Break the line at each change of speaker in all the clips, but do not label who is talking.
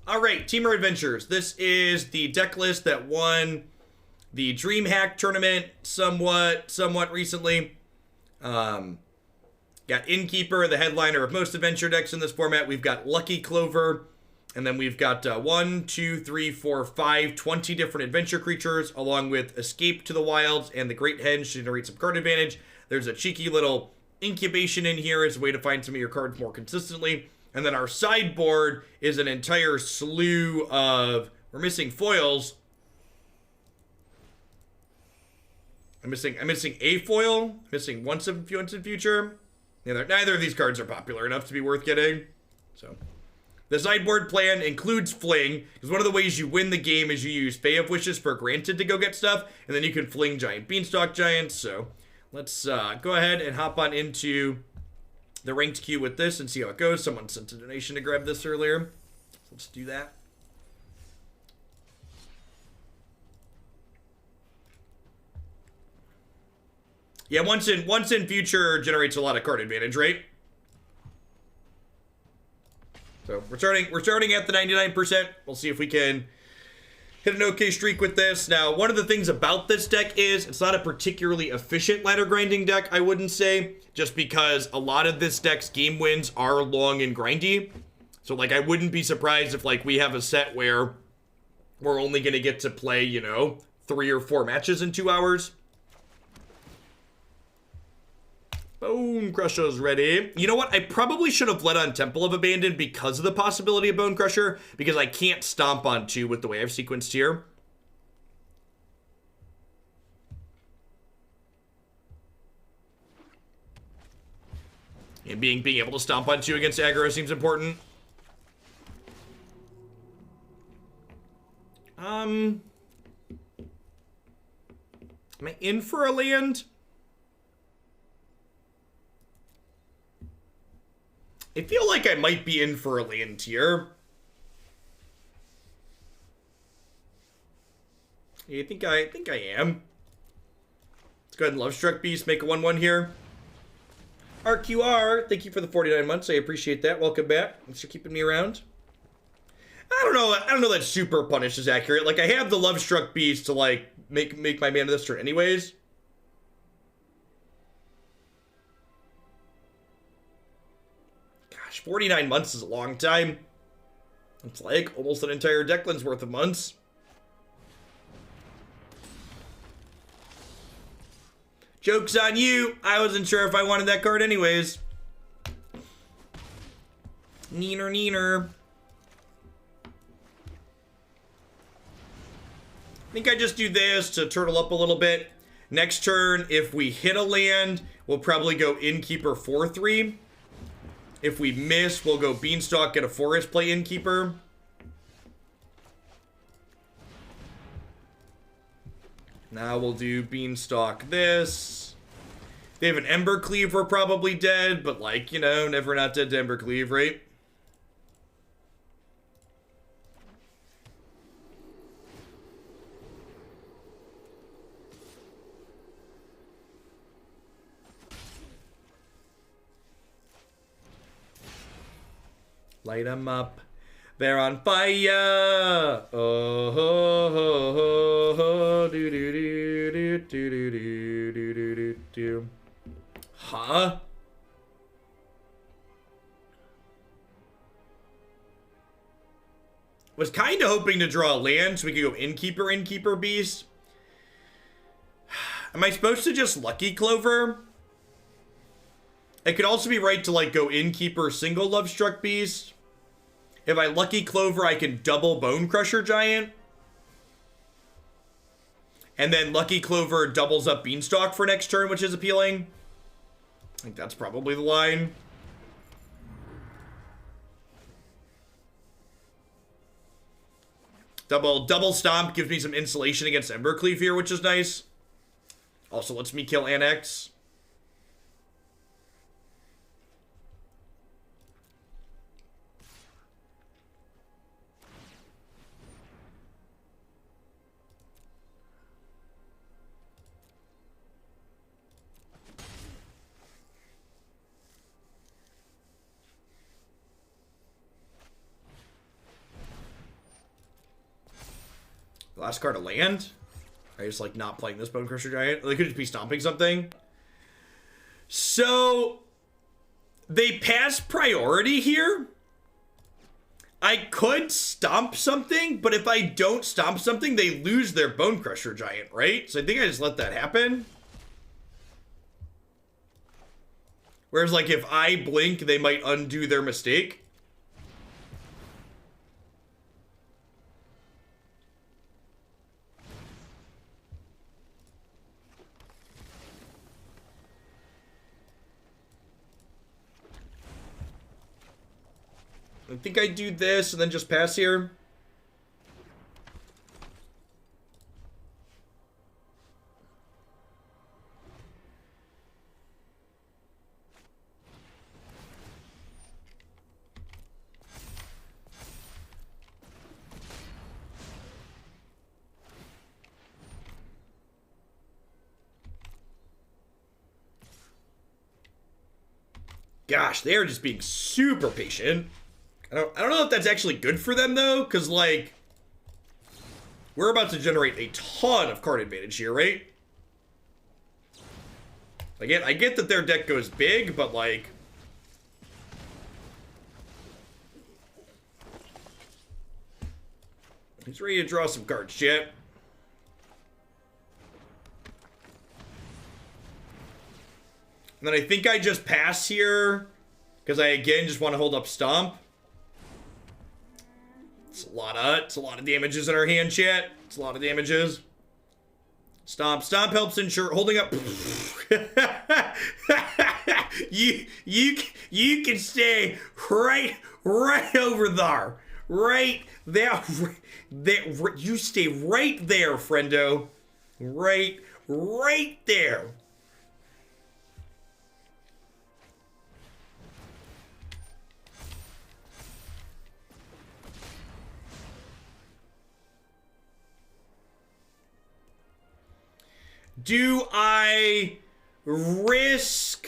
All right, Temur Adventures. This is the deck list that won the DreamHack tournament somewhat recently. Got Innkeeper, the headliner of most adventure decks in this format. We've got Lucky Clover, and then we've got 20 different adventure creatures, along with Escape to the Wilds and the Great Henge to generate some card advantage. There's a cheeky little Incubation in here as a way to find some of your cards more consistently. And then our sideboard is an entire slew of... We're missing foils. I'm missing a foil. Missing once in future. Neither of these cards are popular enough to be worth getting. So, the sideboard plan includes Fling, because one of the ways you win the game is you use Fae of Wishes for granted to go get stuff, and then you can Fling Giant Beanstalk Giant. So, let's go ahead and hop on into the ranked queue with this and see how it goes. Someone sent a donation to grab this earlier. So let's do that. Yeah, once in future generates a lot of card advantage, right? So we're starting at the 99%. We'll see if we can hit an okay streak with this. Now, one of the things about this deck is it's not a particularly efficient ladder grinding deck, I wouldn't say, just because a lot of this deck's game wins are long and grindy. So, like, I wouldn't be surprised if, like, we have a set where we're only going to get to play, you know, 3 or 4 matches in 2 hours. Bonecrusher's ready. You know what? I probably should have led on Temple of Abandon because of the possibility of Bonecrusher, because I can't stomp on 2 with the way I've sequenced here. And being able to stomp on 2 against aggro seems important. Am I in for a land? I feel like I might be in for a land here. Yeah, I think I am. Let's go ahead and Lovestruck Beast, make a 1/1 here. RQR, thank you for the 49 months. I appreciate that. Welcome back. Thanks for keeping me around. I don't know that Super Punish is accurate. Like, I have the Lovestruck Beast to, like, make my mana this turn anyways. 49 months is a long time. It's like almost an entire Declan's worth of months. Joke's on you. I wasn't sure if I wanted that card anyways. Neener. I think I just do this to turtle up a little bit. Next turn, if we hit a land, we'll probably go Innkeeper 4/3. If we miss, we'll go Beanstalk, get a forest, play Innkeeper. Now we'll do Beanstalk this. They have an Embercleave, we're probably dead, but, like, you know, never not dead to Embercleave, right? Light them up. They're on fire. Oh, ho, ho, ho, ho. Do, do, do, do, do, do, do, do, do, do. Huh? Was kind of hoping to draw a land so we could go Innkeeper Beast. Am I supposed to just Lucky Clover? It could also be right to, like, go Innkeeper single Lovestruck Beast. If I Lucky Clover, I can double Bonecrusher Giant. And then Lucky Clover doubles up Beanstalk for next turn, which is appealing. I think that's probably the line. Double Stomp gives me some insulation against Embercleave here, which is nice. Also lets me kill Annex. last card a land? I just like not playing this Bonecrusher Giant. They could just be stomping something. So they pass priority here. I could stomp something, but if I don't stomp something, they lose their Bonecrusher Giant, right? So I think I just let that happen. Whereas, like, if I blink, they might undo their mistake. I think I do this and then just pass here. Gosh, they are just being super patient. I don't know if that's actually good for them, though, because, like, we're about to generate a ton of card advantage here, right? I get that their deck goes big, but, like... he's ready to draw some cards, chat. And then I think I just pass here, because I, again, just want to hold up Stomp. It's a lot of damages in our hand, chat. It's a lot of damages. Stomp helps ensure holding up. you can stay right over there, right there. You stay right there, friendo. Right there. Do I risk...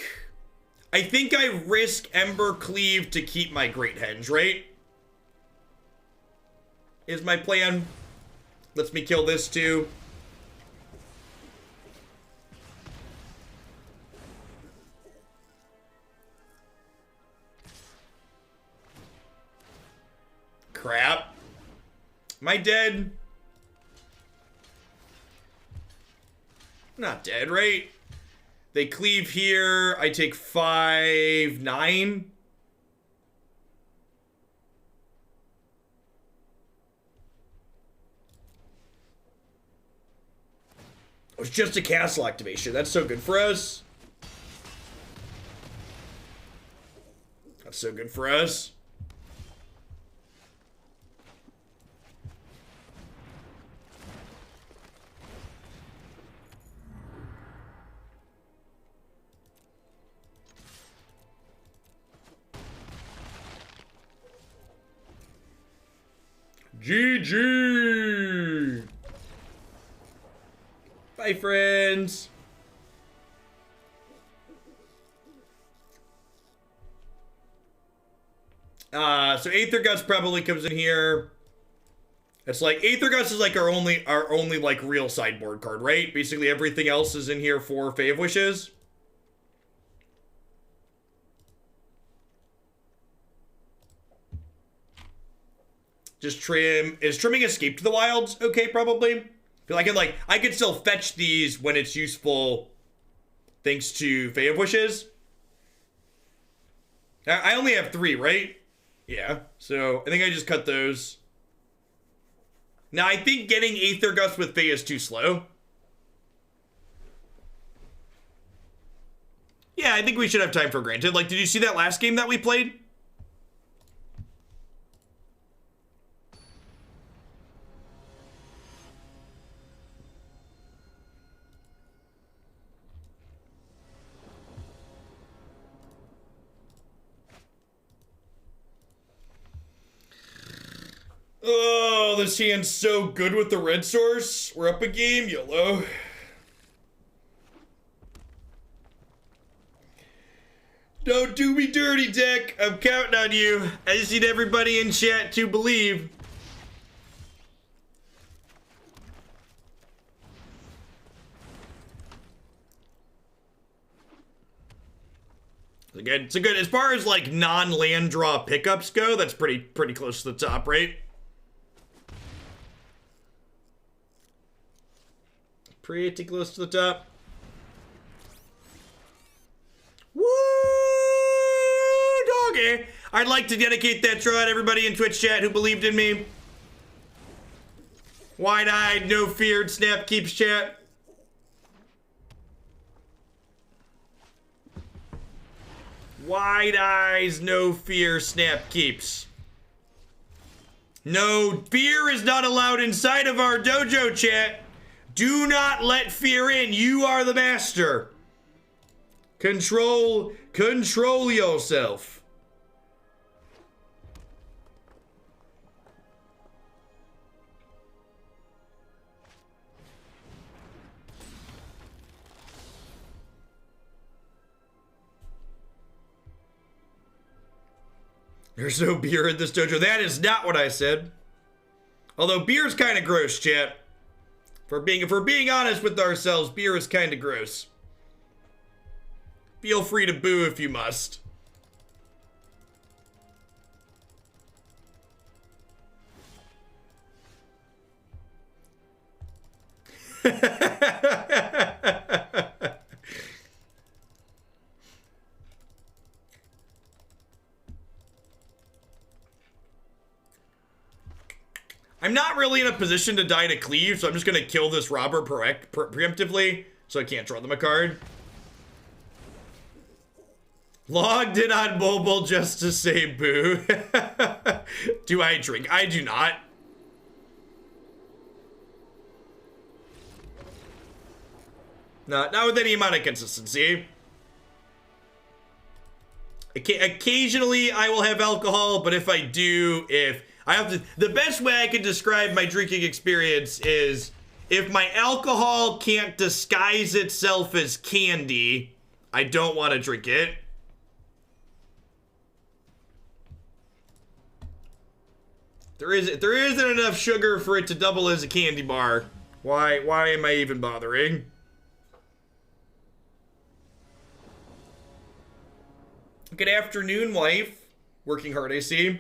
I think I risk Ember Cleave to keep my Great Henge, right? Is my plan. Lets me kill this too. Crap. Am I dead? Not dead, right? They cleave here. I take 5, 9. It was just a castle activation. That's so good for us. That's so good for us. GG! Bye, friends! So Aether Gust probably comes in here. It's like, Aether Gust is like our only like real sideboard card, right? Basically everything else is in here for Fae of Wishes. Just trim. Is trimming Escape to the Wilds okay, probably? Feel like I could still fetch these when it's useful thanks to Fae of Wishes. I only have 3, right? Yeah, so I think I just cut those. Now, I think getting Aether Gust with Fae is too slow. Yeah, I think we should have time for Granted. Like, did you see that last game that we played? Oh, this hand's so good with the red source. We're up a game, YOLO. Don't do me dirty, deck. I'm counting on you. I just need everybody in chat to believe. Again, it's a good, as far as like non-land draw pickups go, that's pretty close to the top, right? Pretty close to the top. Woo, doggy. I'd like to dedicate that draw to everybody in Twitch chat who believed in me. Wide-eyed, no feared, snap keeps chat. Wide eyes, no fear, snap keeps. No, fear is not allowed inside of our dojo, chat. Do not let fear in. You are the master. Control yourself. There's no beer in this dojo. That is not what I said. Although beer's kind of gross, chat. If we're being honest with ourselves, beer is kind of gross. Feel free to boo if you must. I'm not really in a position to die to cleave, so I'm just gonna kill this robber preemptively, so I can't draw them a card. Logged in on mobile just to say boo. Do I drink? I do not. Not with any amount of consistency. Occasionally I will have alcohol, but if I do, I have to, the best way I can describe my drinking experience is if my alcohol can't disguise itself as candy, I don't want to drink it. There isn't enough sugar for it to double as a candy bar. Why am I even bothering? Good afternoon, wife. Working hard, I see.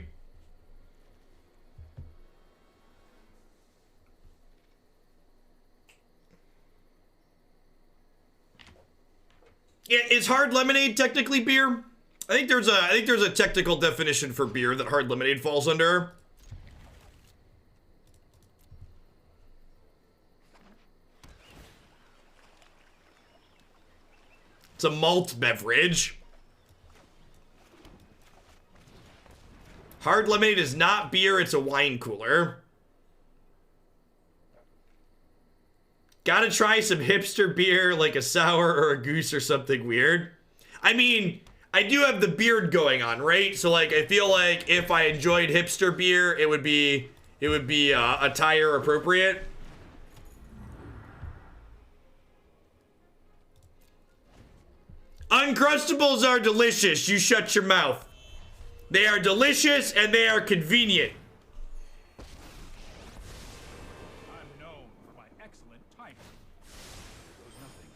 Yeah, is hard lemonade technically beer? I think there's a technical definition for beer that hard lemonade falls under. It's a malt beverage. Hard lemonade is not beer, it's a wine cooler. Gotta try some hipster beer, like a sour or a goose or something weird. I mean, I do have the beard going on, right? So like, I feel like if I enjoyed hipster beer, it would be attire appropriate. Uncrustables are delicious. You shut your mouth. They are delicious and they are convenient.
I'm known for my excellent timing. Nothing.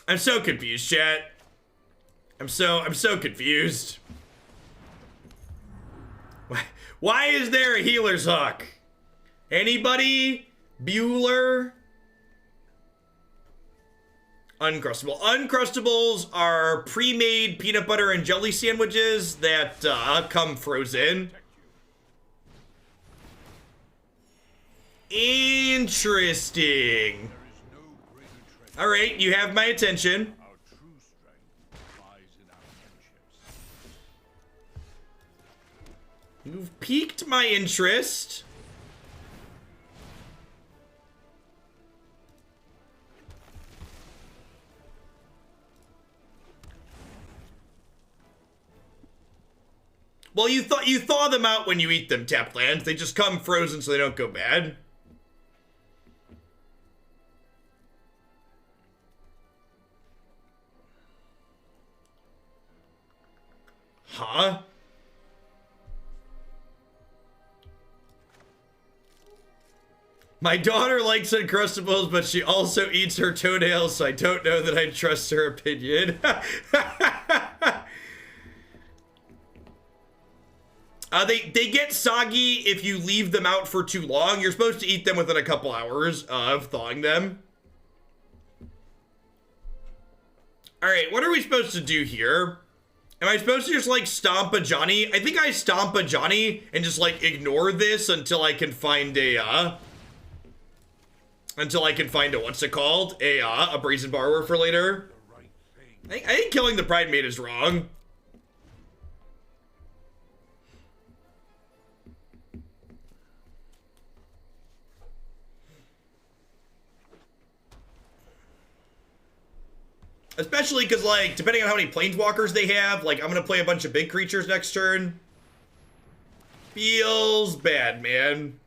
I'm so confused, chat. I'm so confused. Why is there a healer's hook? Anybody? Bueller? Uncrustable. Uncrustables are pre-made peanut butter and jelly sandwiches that come frozen. Interesting. All right, you have my attention.
Our true strength lies in our friendships.
You've piqued my interest. Well, you thaw them out when you eat them, tapped lands. They just come frozen so they don't go bad. Huh? My daughter likes Uncrustables, but she also eats her toenails, so I don't know that I trust her opinion. They get soggy if you leave them out for too long. You're supposed to eat them within a couple hours of thawing them. Alright, what are we supposed to do here? Am I supposed to just, like, stomp a Johnny? I think I stomp a Johnny and just, like, ignore this until I can find a, what's it called? A Brazen Borrower for later. I think killing the Pride Mate is wrong. Especially because, like, depending on how many planeswalkers they have, like, I'm gonna play a bunch of big creatures next turn. Feels bad, man.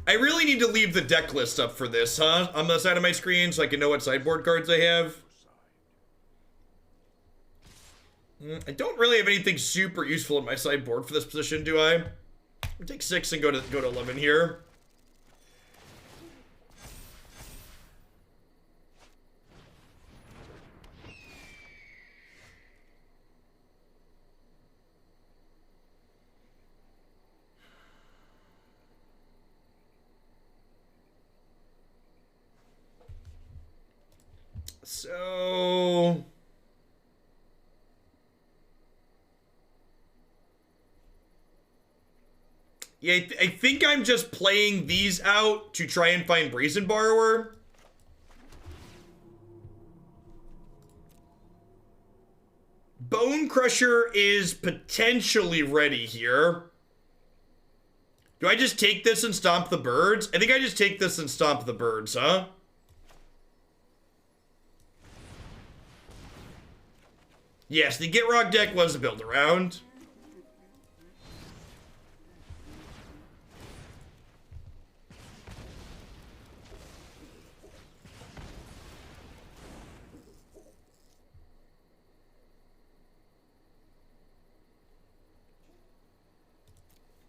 I really need to leave the deck list up for this, huh? On the side of my screen so I can know what sideboard cards I have. I don't really have anything super useful in my sideboard for this position, do I? I'll take 6 and go to 11 here. So yeah, I think I'm just playing these out to try and find Brazen Borrower. Bonecrusher is potentially ready here. Do I just take this and stomp the birds? I think I just take this and stomp the birds, huh? Yes, the Get Rock deck was a build around.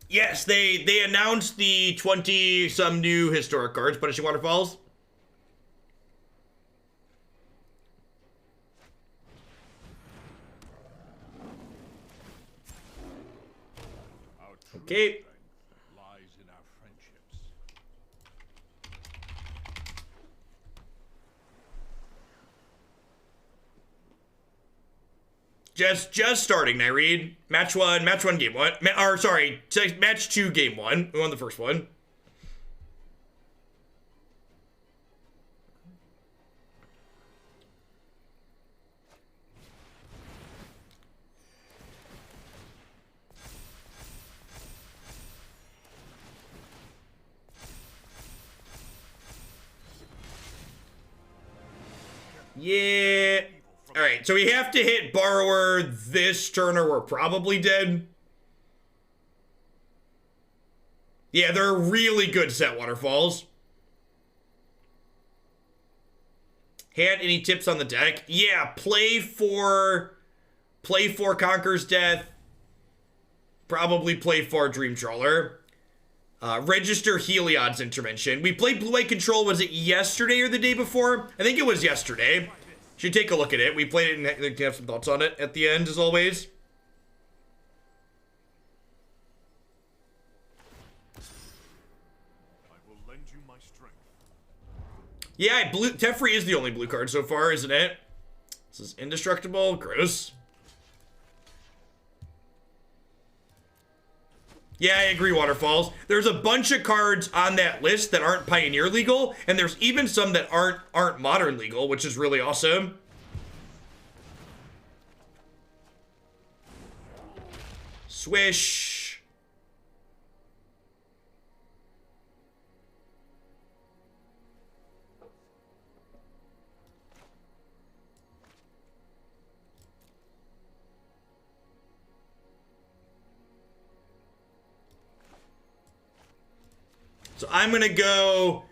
Yes, they announced the 20-some new historic cards, Punishing Waterfalls. Okay.
Lies in our friendships.
Just starting, Nyreed. Match one, game one. Match 2, game 1. We won the first one. Yeah. Alright, so we have to hit Borrower this turn or we're probably dead. Yeah, they're really good set waterfalls. Had any tips on the deck? Yeah, play for Conquer's Death. Probably play for Dream Trawler. Register Heliod's Intervention. We played Blue-White Control, was it yesterday or the day before? I think it was yesterday. Should take a look at it. We played it and have some thoughts on it at the end, as always.
I will lend you my strength.
Yeah, Teferi is the only blue card so far, isn't it? This is indestructible. Gross. Yeah, I agree, Waterfalls. There's a bunch of cards on that list that aren't Pioneer legal, and there's even some that aren't Modern legal, which is really awesome. Swish. So I'm gonna go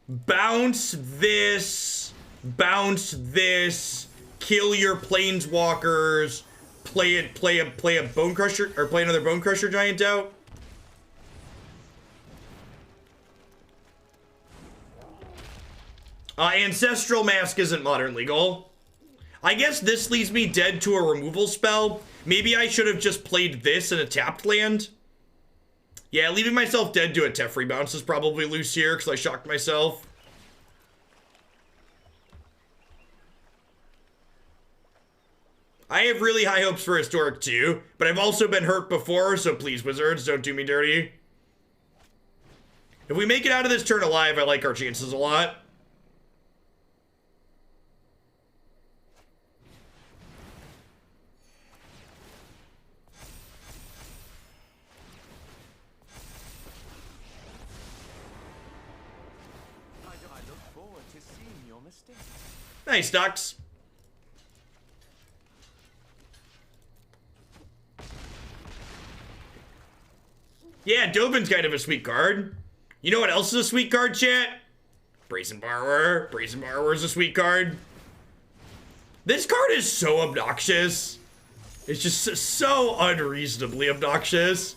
bounce this, kill your planeswalkers, play a Bonecrusher, or play another Bonecrusher Giant out. Ancestral Mask isn't modern legal. I guess this leaves me dead to a removal spell. Maybe I should have just played this in a tapped land. Yeah, leaving myself dead to a Teferi bounce is probably loose here because I shocked myself. I have really high hopes for Historic too, but I've also been hurt before, so please, Wizards, don't do me dirty. If we make it out of this turn alive, I like our chances a lot. Nice, Ducks. Yeah, Dovin's kind of a sweet card. You know what else is a sweet card, chat? Brazen Borrower. Brazen Borrower is a sweet card. This card is so obnoxious. It's just so unreasonably obnoxious.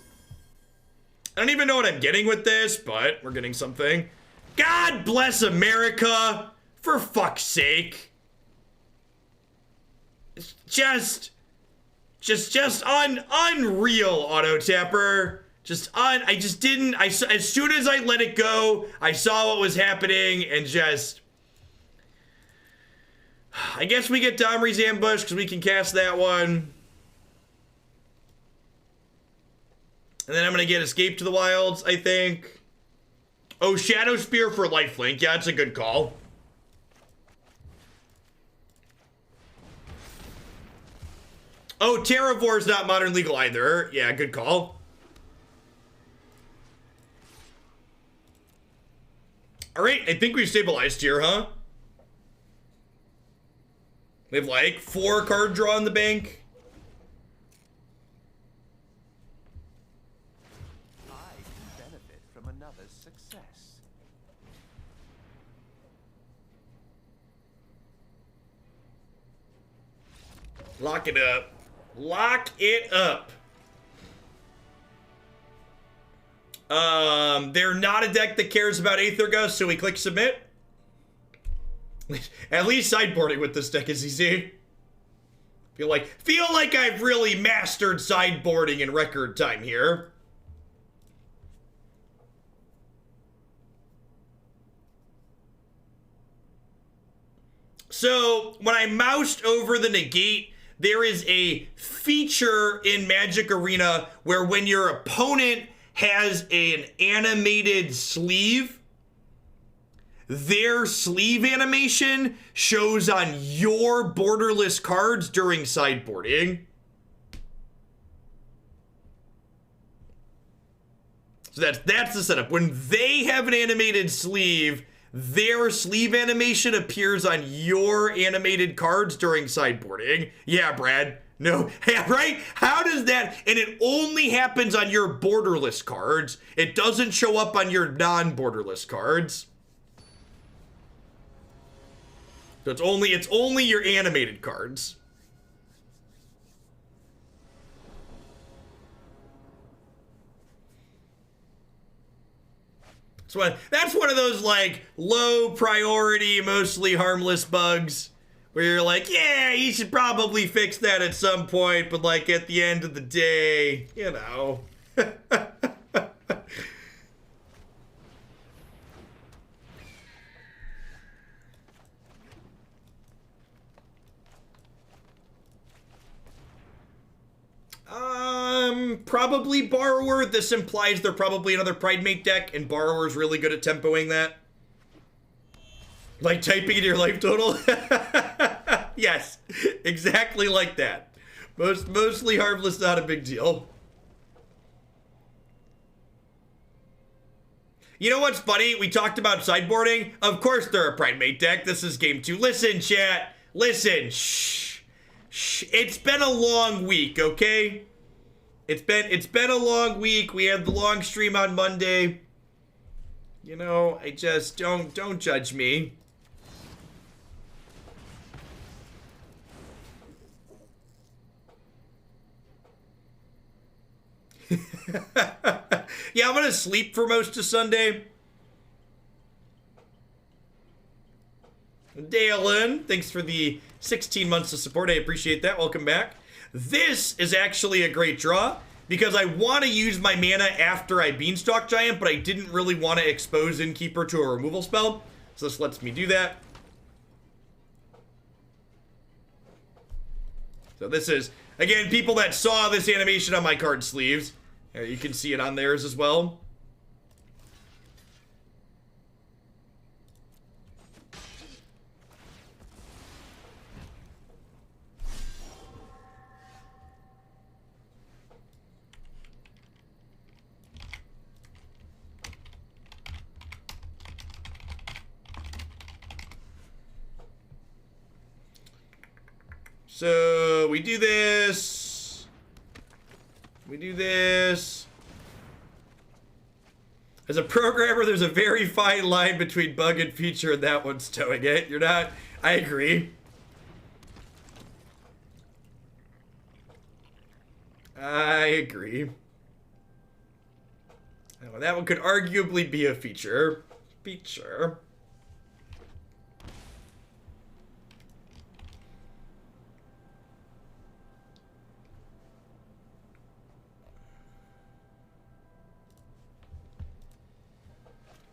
I don't even know what I'm getting with this, but we're getting something. God bless America! For fuck's sake. It's just unreal, auto tapper. As soon as I let it go, I saw what was happening and just, I guess we get Domri's Ambush because we can cast that one. And then I'm gonna get Escape to the Wilds, I think. Oh, Shadowspear for lifelink. Yeah, it's a good call. Oh, Terravore is not modern legal either. Yeah, good call. All right, I think we've stabilized here, huh? We have like 4 card draw in the bank.
I can benefit from another's success.
Lock it up. Lock it up. They're not a deck that cares about Aether Gust, so we click submit. At least sideboarding with this deck is easy. Feel like I've really mastered sideboarding in record time here. So when I moused over the negate, there is a feature in Magic Arena where when your opponent has an animated sleeve, their sleeve animation shows on your borderless cards during sideboarding. So that's the setup. When they have an animated sleeve, their sleeve animation appears on your animated cards during sideboarding. Yeah, Brad. No, yeah, right? How does that, and it only happens on your borderless cards. It doesn't show up on your non-borderless cards. So it's only your animated cards. So that's one of those like low priority, mostly harmless bugs where you're like, yeah, you should probably fix that at some point, but like at the end of the day, you know. Probably Borrower. This implies they're probably another Pridemate deck, and Borrower's really good at tempoing that. Like typing in your life total? Yes, exactly like that. Mostly harmless, not a big deal. You know what's funny? We talked about sideboarding. Of course they're a Pridemate deck. This is game 2. Listen, chat. Listen. Shh. Shh. It's been a long week, okay? It's been a long week. We had the long stream on Monday. You know, I just don't judge me. Yeah, I'm gonna sleep for most of Sunday. Dalen, thanks for the 16 months of support. I appreciate that. Welcome back. This is actually a great draw because I want to use my mana after I Beanstalk Giant, but I didn't really want to expose Innkeeper to a removal spell. So this lets me do that. So this is, again, people that saw this animation on my card sleeves. You can see it on theirs as well. So we do this. We do this. As a programmer, there's a very fine line between bug and feature, and that one's towing it. You're not. I agree. I agree. Now, that one could arguably be a feature. Feature.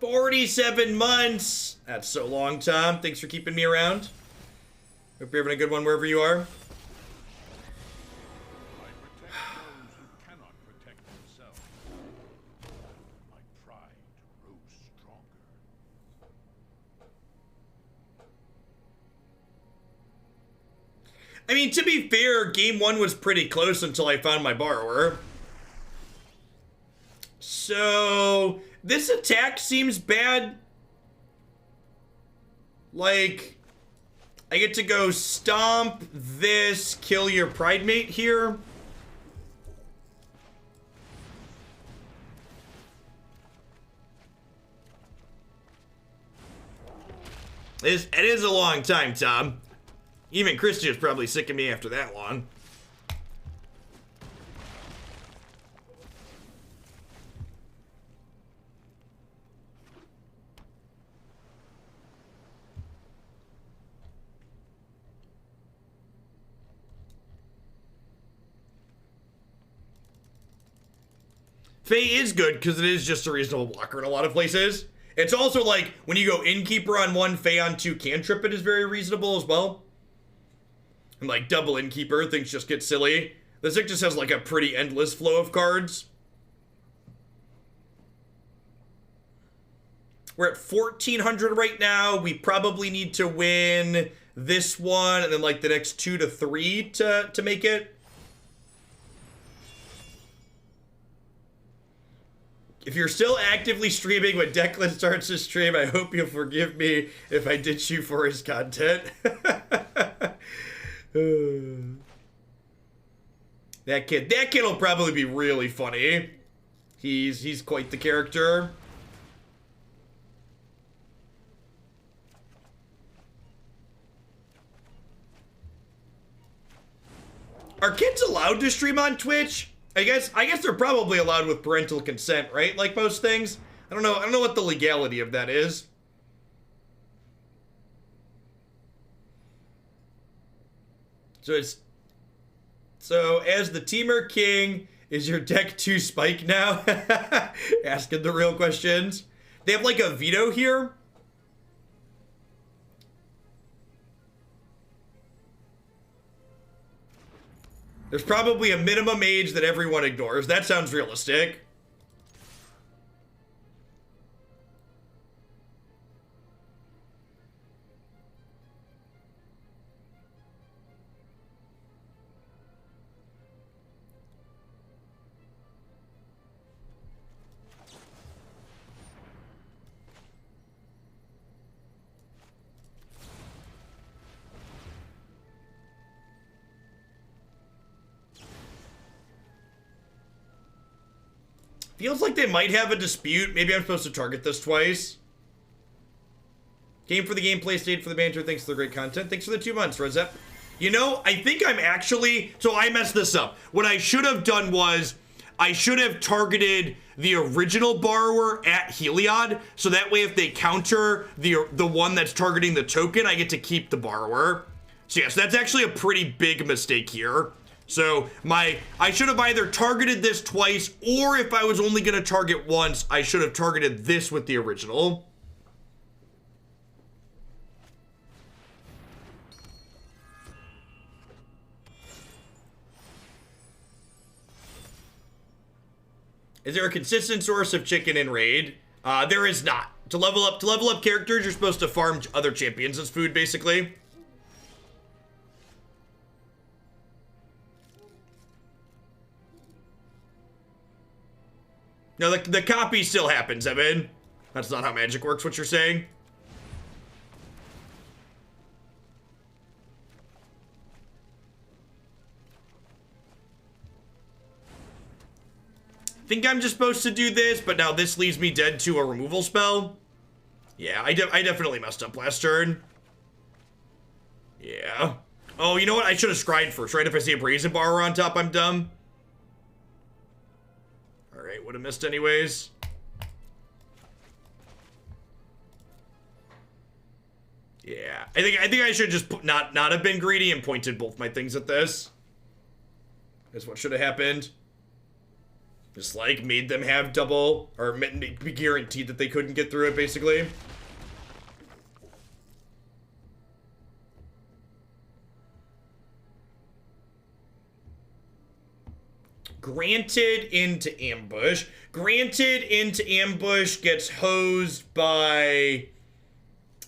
$47 months. That's so long, Tom. Thanks for keeping me around. Hope you're having a good one wherever you are.
I protect those who cannot protect themselves. My pride grows stronger.
I mean, to be fair, game one was pretty close until I found my borrower. So this attack seems bad. Like, I get to go stomp this, kill your pride mate here. It is a long time, Tom. Even Christian's probably sick of me after that long. Fae is good because it is just a reasonable blocker in a lot of places. It's also like when you go Innkeeper on one, Fae on two, cantrip it is very reasonable as well. And like double Innkeeper, things just get silly. This deck just has like a pretty endless flow of cards. We're at 1,400 right now. We probably need to win this one and then like the next 2 to 3 to make it. If you're still actively streaming when Declan starts his stream, I hope you'll forgive me if I ditch you for his content. That kid will probably be really funny. He's quite the character. Are kids allowed to stream on Twitch? I guess they're probably allowed with parental consent, right? Like most things. I don't know what the legality of that is. So as the Temur King, is your deck too spike now? Asking the real questions. They have like a veto here. There's probably a minimum age that everyone ignores. That sounds realistic. Feels like they might have a dispute. Maybe I'm supposed to target this twice. Game for the gameplay, stayed for the banter. Thanks for the great content. Thanks for the 2 months, Rosette. You know, I think I'm actually... So I messed this up. What I should have done was... I should have targeted the original borrower at Heliod, so that way if they counter the one that's targeting the token, I get to keep the borrower. So yes, that's actually a pretty big mistake here. So I should have either targeted this twice, or if I was only gonna target once, I should have targeted this with the original. Is there a consistent source of chicken in Raid? There is not. To level up characters, you're supposed to farm other champions as food, basically. No, the copy still happens, Evan. That's not how magic works, what you're saying. Think I'm just supposed to do this, but now this leaves me dead to a removal spell. Yeah, I definitely messed up last turn. Yeah. Oh, you know what? I should have scryed first, right? If I see a Brazen Borrower on top, I'm dumb. Alright, would have missed anyways. Yeah, I think I should just not have been greedy and pointed both my things at this. That's what should have happened. Just like made them have double, or be guaranteed that they couldn't get through it, basically. Granted into ambush. Granted into ambush gets hosed by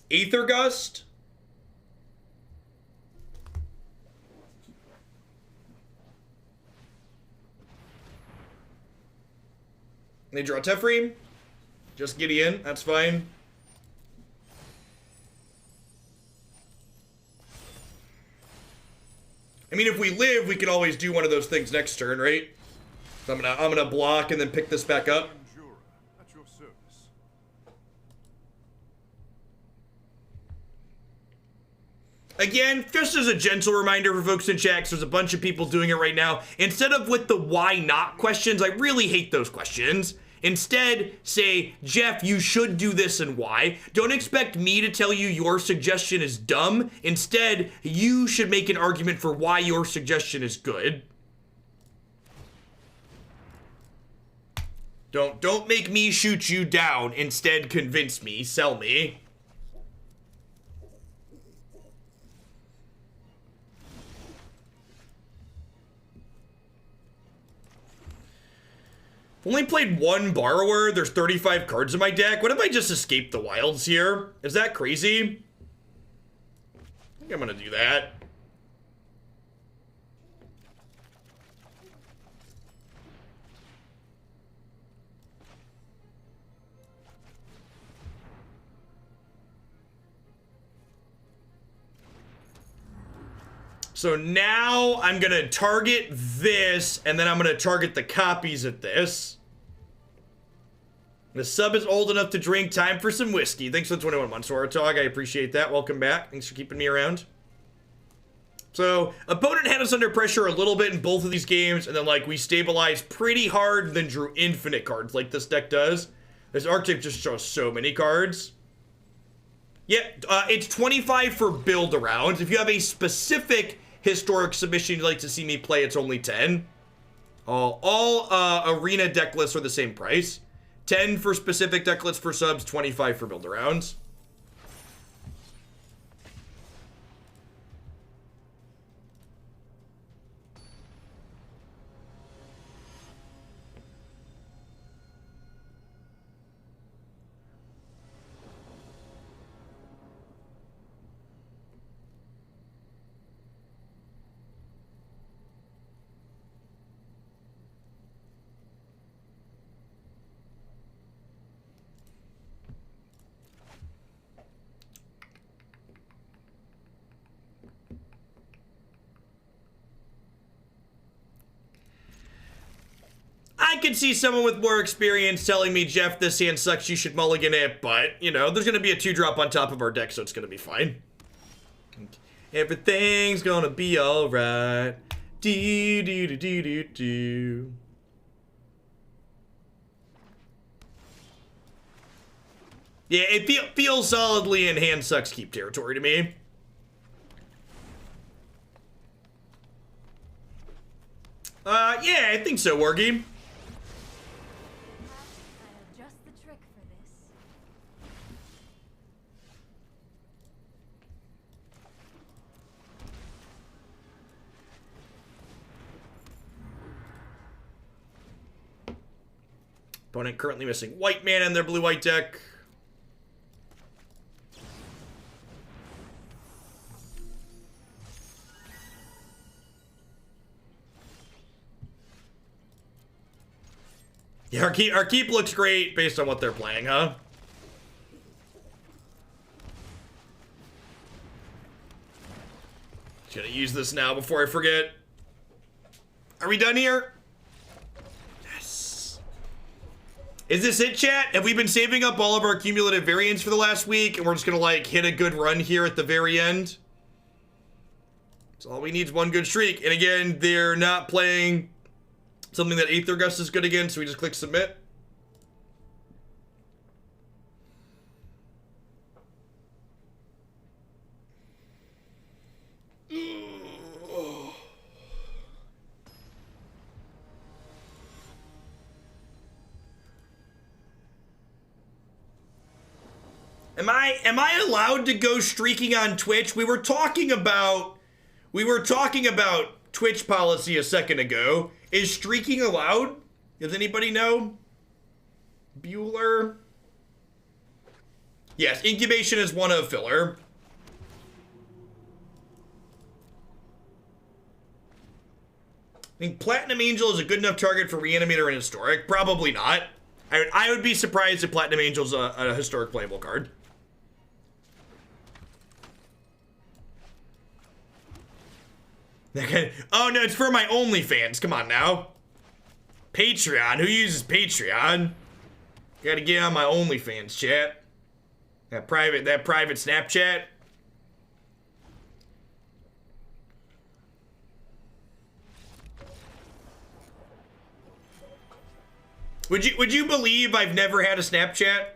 Aether Gust. They draw Teferi. Just Gideon, that's fine. I mean, if we live, we can always do one of those things next turn, right? So I'm gonna block and then pick this back up.
At your service.
Again, just as a gentle reminder for folks in chat, 'cause there's a bunch of people doing it right now. Instead of with the why not questions, I really hate those questions. Instead, say, Jeff, you should do this and why. Don't expect me to tell you your suggestion is dumb. Instead, you should make an argument for why your suggestion is good. Don't make me shoot you down. Instead, convince me, sell me. Only played one borrower. There's 35 cards in my deck. What if I just escape the wilds here? Is that crazy? I think I'm gonna do that. So now I'm gonna target this, and then I'm gonna target the copies at this. The sub is old enough to drink. Time for some whiskey. Thanks for the 21 months, Oratog. I appreciate that. Welcome back. Thanks for keeping me around. So, opponent had us under pressure a little bit in both of these games, and then, like, we stabilized pretty hard, and then drew infinite cards like this deck does. This archetype just shows so many cards. Yeah, it's 25 for build-arounds. If you have a specific historic submission you'd like to see me play, it's only 10. All arena deck lists are the same price. 10 for specific deck lists for subs, 25 for build-arounds. I could see someone with more experience telling me, Jeff, this hand sucks, you should mulligan it, but, you know, there's gonna be a 2-drop on top of our deck, so it's gonna be fine. Everything's gonna be alright. Do. Yeah, it feels solidly in hand sucks keep territory to me. Yeah, I think so, Wargame.
I have just the trick for this.
Opponent currently missing white mana in their blue-white deck. Yeah, our keep looks great based on what they're playing, huh? Just gonna use this now before I forget. Are we done here? Yes. Is this it, chat? Have we been saving up all of our cumulative variants for the last week and we're just gonna like hit a good run here at the very end? So all we need is one good streak. And again, they're not playing something that Aether Gust is good against, so we just click submit. Am I allowed to go streaking on Twitch? We were talking about Twitch policy a second ago. Is streaking allowed? Does anybody know? Bueller? Yes, Incubation is one of filler. I think Platinum Angel is a good enough target for Reanimator and Historic. Probably not. I would be surprised if Platinum Angel's a Historic playable card. Oh no, it's for my OnlyFans. Come on now. Patreon. Who uses Patreon? Gotta get on my OnlyFans, chat. That private Snapchat. Would you believe I've never had a Snapchat?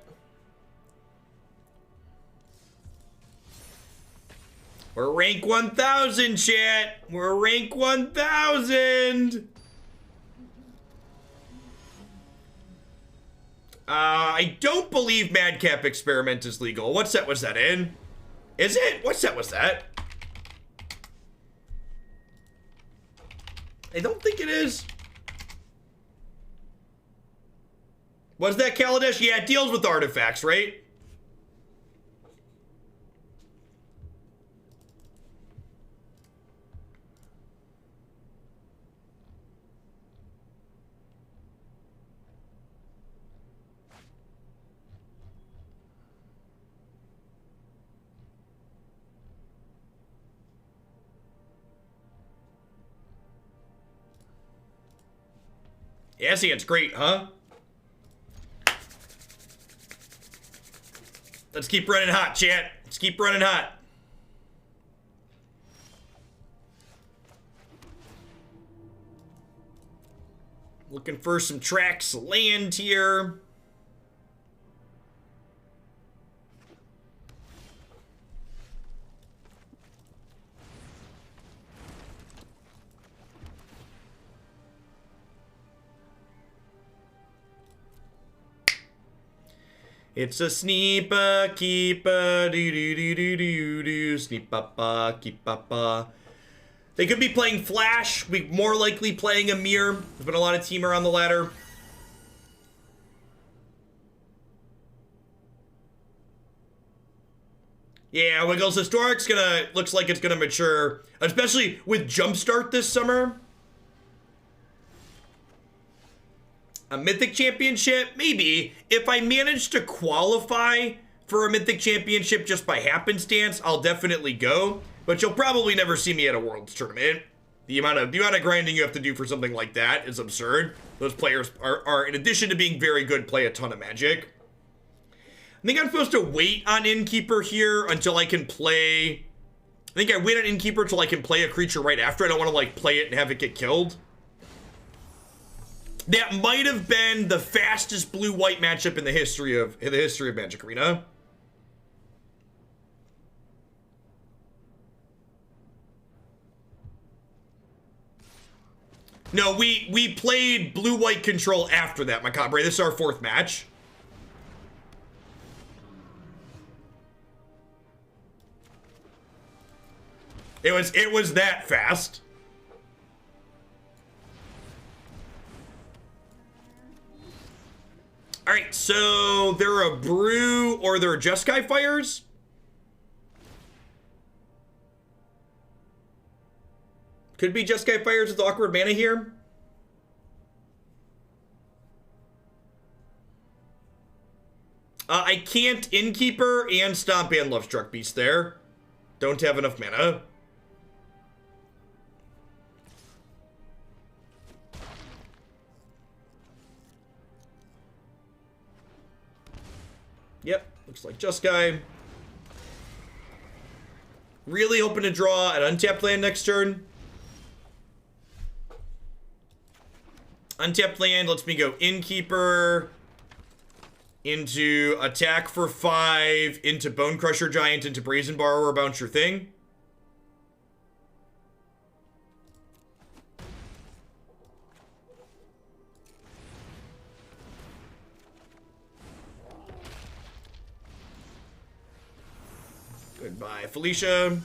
We're rank 1000, chat. We're rank 1000. I don't believe Madcap Experiment is legal. What set was that in? Is it? What set was that? I don't think it is. Was that Kaladesh? Yeah, it deals with artifacts, right? Yeah, see, it's great, huh? Let's keep running hot, chat. Let's keep running hot. Looking for some tracks land here. It's a sneepa keepa doo doo doo doo doo doo sneepa keepa. They could be playing Flash. We more likely playing a Mirror. There's been a lot of Temur on the ladder. Yeah, Wiggles Historic's looks like it's gonna mature, especially with Jumpstart this summer. A Mythic Championship? Maybe. If I manage to qualify for a Mythic Championship just by happenstance, I'll definitely go. But you'll probably never see me at a Worlds tournament. The amount of grinding you have to do for something like that is absurd. Those players are in addition to being very good, play a ton of Magic. I think I'm supposed to wait on Innkeeper here until I can play... I think I wait on Innkeeper until I can play a creature right after. I don't want to, like, play it and have it get killed. That might have been the fastest blue-white matchup in the history of Magic Arena. No, we played blue-white control after that, Macabre. This is our 4th match. It was that fast. All right, so there are Brew or there are Jeskai Fires. Could be Jeskai Fires with awkward mana here. I can't Innkeeper and Stomp and Lovestruck Beast there. Don't have enough mana. Yep, looks like Jeskai. Really hoping to draw an untapped land next turn. Untapped land lets me go Innkeeper into attack for 5, into Bonecrusher Giant, into Brazen Borrower, bounce your thing. Goodbye, Felicia.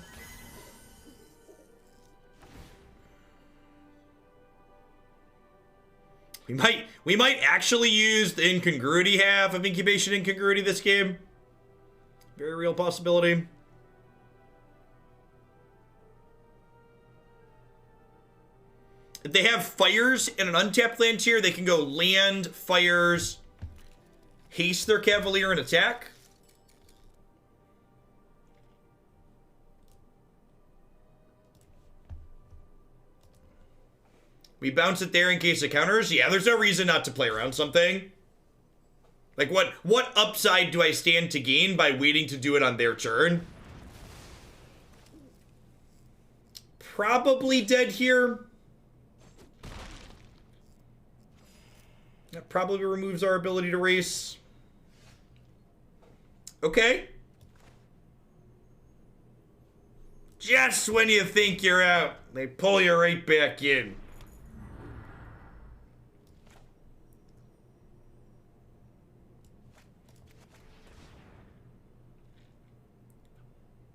We might actually use the Incongruity half of Incubation Incongruity this game. Very real possibility. If they have fires in an untapped land tier, they can go land, fires, haste their Cavalier and attack. We bounce it there in case it counters. Yeah, there's no reason not to play around something. Like, what upside do I stand to gain by waiting to do it on their turn? Probably dead here. That probably removes our ability to race. Okay. Just when you think you're out, they pull you right back in.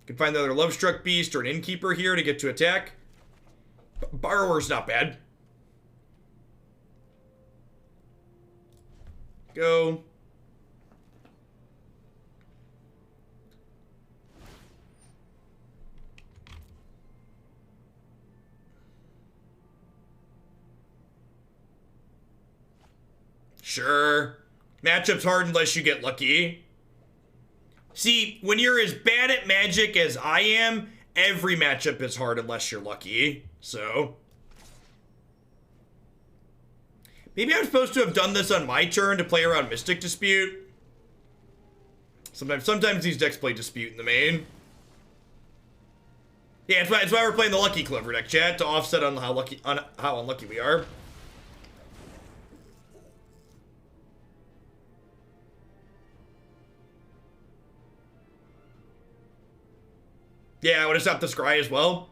Can find another Lovestruck Beast or an Innkeeper here to get to attack. Borrower's not bad. Go. Sure. Matchup's hard unless you get lucky. See, when you're as bad at Magic as I am, every matchup is hard unless you're lucky. So maybe I'm supposed to have done this on my turn to play around Mystic Dispute. Sometimes these decks play Dispute in the main. Yeah, it's why we're playing the Lucky Clover deck, chat, to offset on how unlucky we are. Yeah, I would have stopped the scry as well.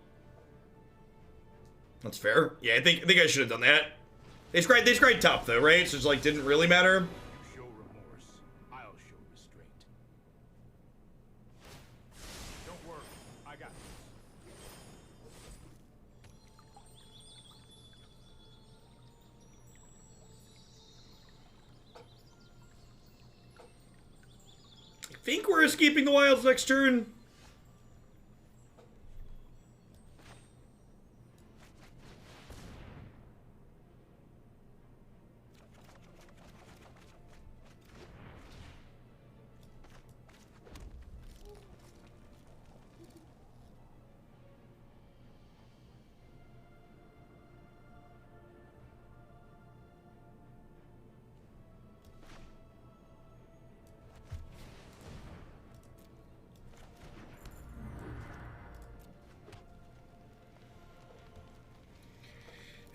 That's fair. Yeah, I think I should have done that. They scried top though, right? So it's like didn't really matter.
You show remorse, I'll show restraint. Don't worry, I got
I think we're escaping the wilds next turn.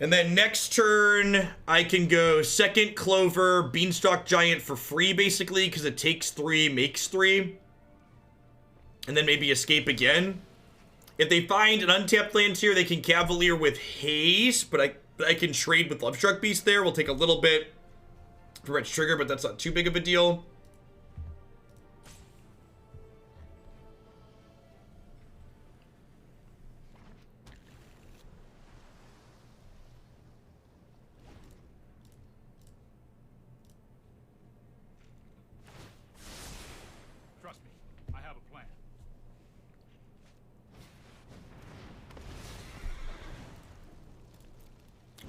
And then next turn, I can go second Clover, Beanstalk Giant for free, basically, because it takes 3, makes 3. And then maybe escape again. If they find an untapped land here, they can Cavalier with Haste, but I can trade with Lovestruck Beast there. We'll take a little bit for its trigger, but that's not too big of a deal.
Trust me, I have a plan.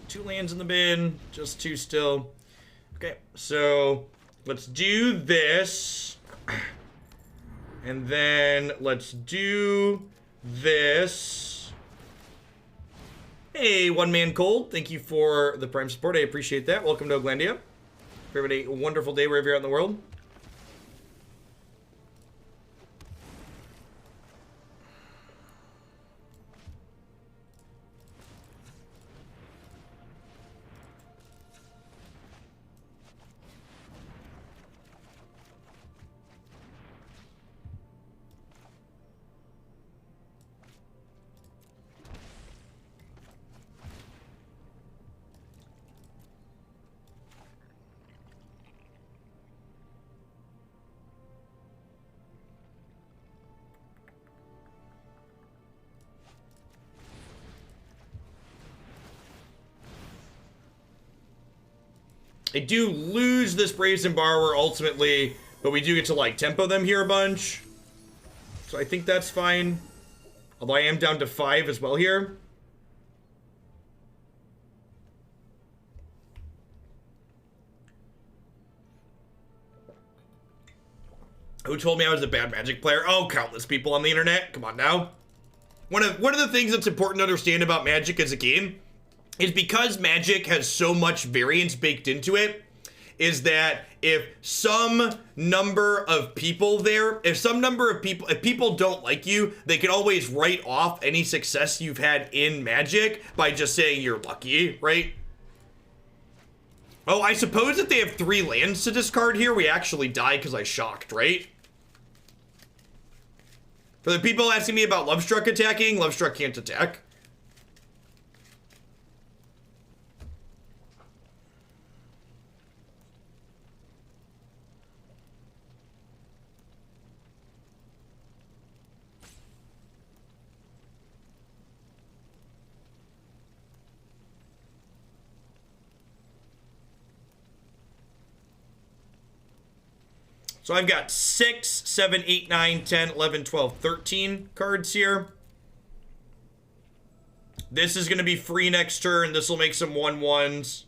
2 lands in the bin, just 2 still. Okay, so let's do this. And then let's do this. Hey, One Man Cold, thank you for the Prime support. I appreciate that. Welcome to Oglandia. Everybody, a wonderful day wherever you're out in the world. I do lose this Brazen Borrower ultimately, but we do get to, like, tempo them here a bunch. So I think that's fine. Although I am down to 5 as well here. Who told me I was a bad Magic player? Oh, countless people on the internet. Come on now. One of the things that's important to understand about Magic as a game is because Magic has so much variance baked into it, is that if some number of people there, if people don't like you, they can always write off any success you've had in Magic by just saying you're lucky, right? Oh, I suppose if they have 3 lands to discard here, we actually die because I shocked, right? For the people asking me about Lovestruck attacking, Lovestruck can't attack. So I've got 6, 7, 8, 9, 10, 11, 12, 13 cards here. This is going to be free next turn. This will make some 1/1s.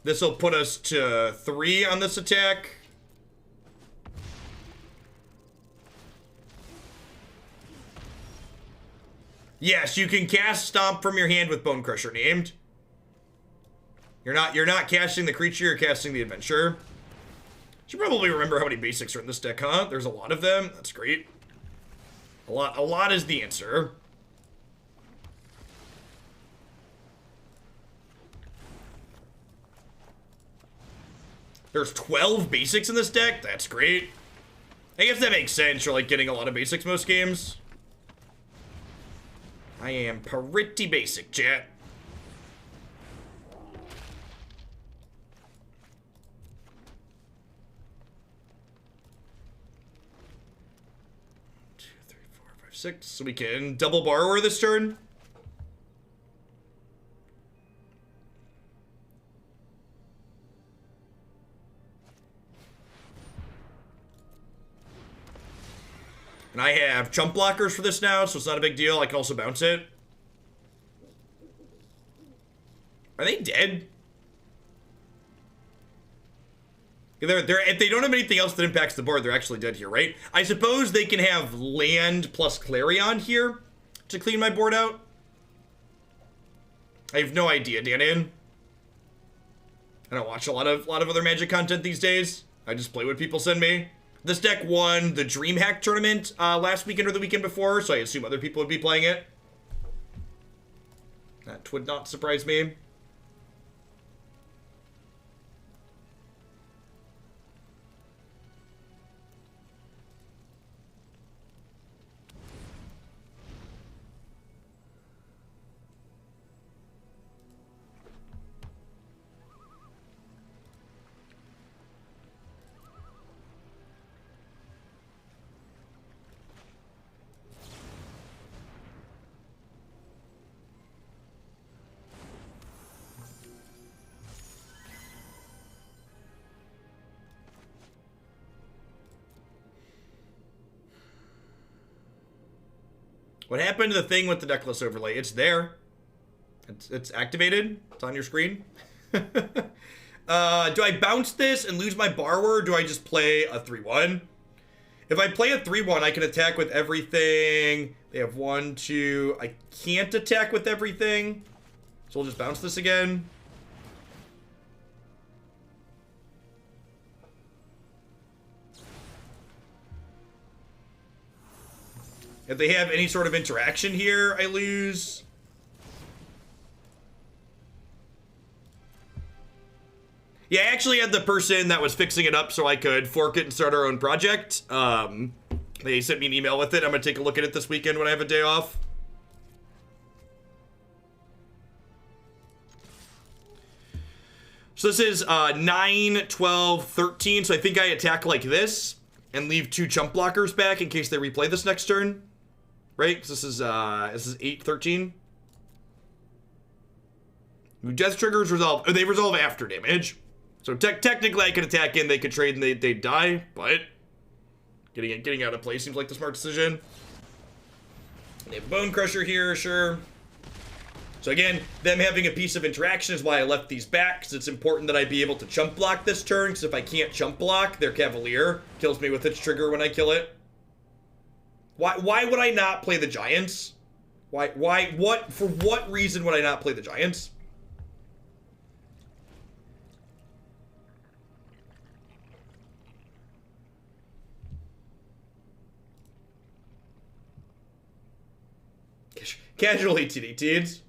This will put us to 3 on this attack. Yes, you can cast Stomp from your hand with Bonecrusher named. You're not casting the creature, you're casting the adventure. Should probably remember how many basics are in this deck, huh? There's a lot of them. That's great. A lot is the answer. There's 12 basics in this deck. That's great. I guess that makes sense. You're like getting a lot of basics most games. I am pretty basic, chat. So we can double Borrower this turn. And I have chump blockers for this now, so it's not a big deal. I can also bounce it. Are they dead? If they don't have anything else that impacts the board, they're actually dead here, right? I suppose they can have land plus Clarion here to clean my board out. I have no idea, Dan. I don't watch a lot of other Magic content these days. I just play what people send me. This deck won the DreamHack tournament last weekend or the weekend before, so I assume other people would be playing it. That would not surprise me. What happened to the thing with the decklist overlay? It's there. It's activated. It's on your screen. Do I bounce this and lose my borrower, or do I just play a 3-1? If I play a 3-1, I can attack with everything. They have 1, 2. I can't attack with everything. So we'll just bounce this again. If they have any sort of interaction here, I lose. Yeah, I actually had the person that was fixing it up so I could fork it and start our own project. They sent me an email with it. I'm going to take a look at it this weekend when I have a day off. So this is 9, 12, 13. So I think I attack like this and leave 2 chump blockers back in case they replay this next turn. Right? Because this is 8, 13. Death triggers resolve. Oh, they resolve after damage. So technically I could attack in, they could trade, and they die, but getting out of play seems like the smart decision. They have Bonecrusher here, sure. So again, them having a piece of interaction is why I left these back, because it's important that I be able to chump block this turn, because if I can't chump block, their Cavalier kills me with its trigger when I kill it. Why would I not play the Giants? For what reason would I not play the Giants? Casually TD teens.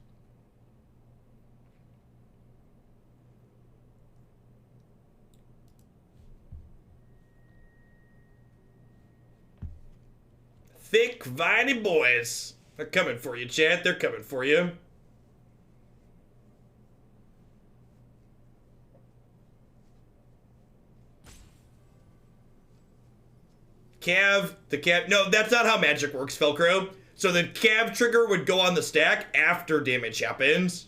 Thick, viney boys. They're coming for you, chat. They're coming for you. No, that's not how magic works, Felcro. So the Cav trigger would go on the stack after damage happens.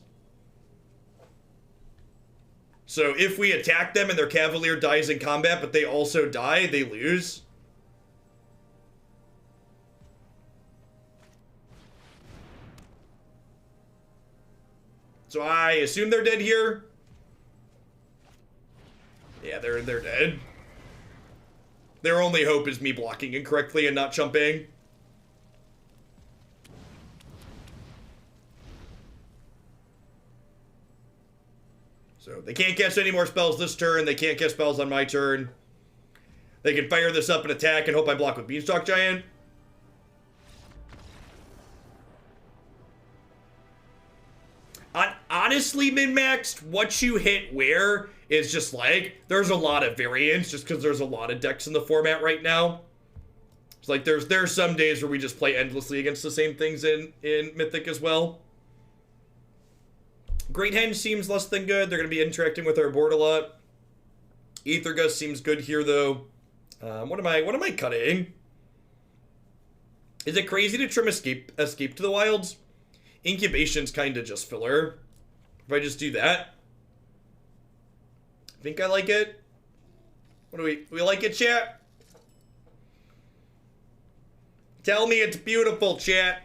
So if we attack them and their Cavalier dies in combat, but they also die, they lose. So I assume they're dead here. Yeah, they're dead. Their only hope is me blocking incorrectly and not jumping. So they can't cast any more spells this turn. They can't cast spells on my turn. They can fire this up and attack and hope I block with Beanstalk Giant. Honestly, min-maxed, what you hit where is just like, there's a lot of variance just because there's a lot of decks in the format right now. It's like there's some days where we just play endlessly against the same things in Mythic as well. Great Henge seems less than good. They're going to be interacting with our board a lot. Aether Gust seems good here, though. What am I cutting? Is it crazy to trim Escape to the Wilds? Incubation's kind of just filler. If I just do that. I think I like it. What do we like it, chat? Tell me it's beautiful, chat.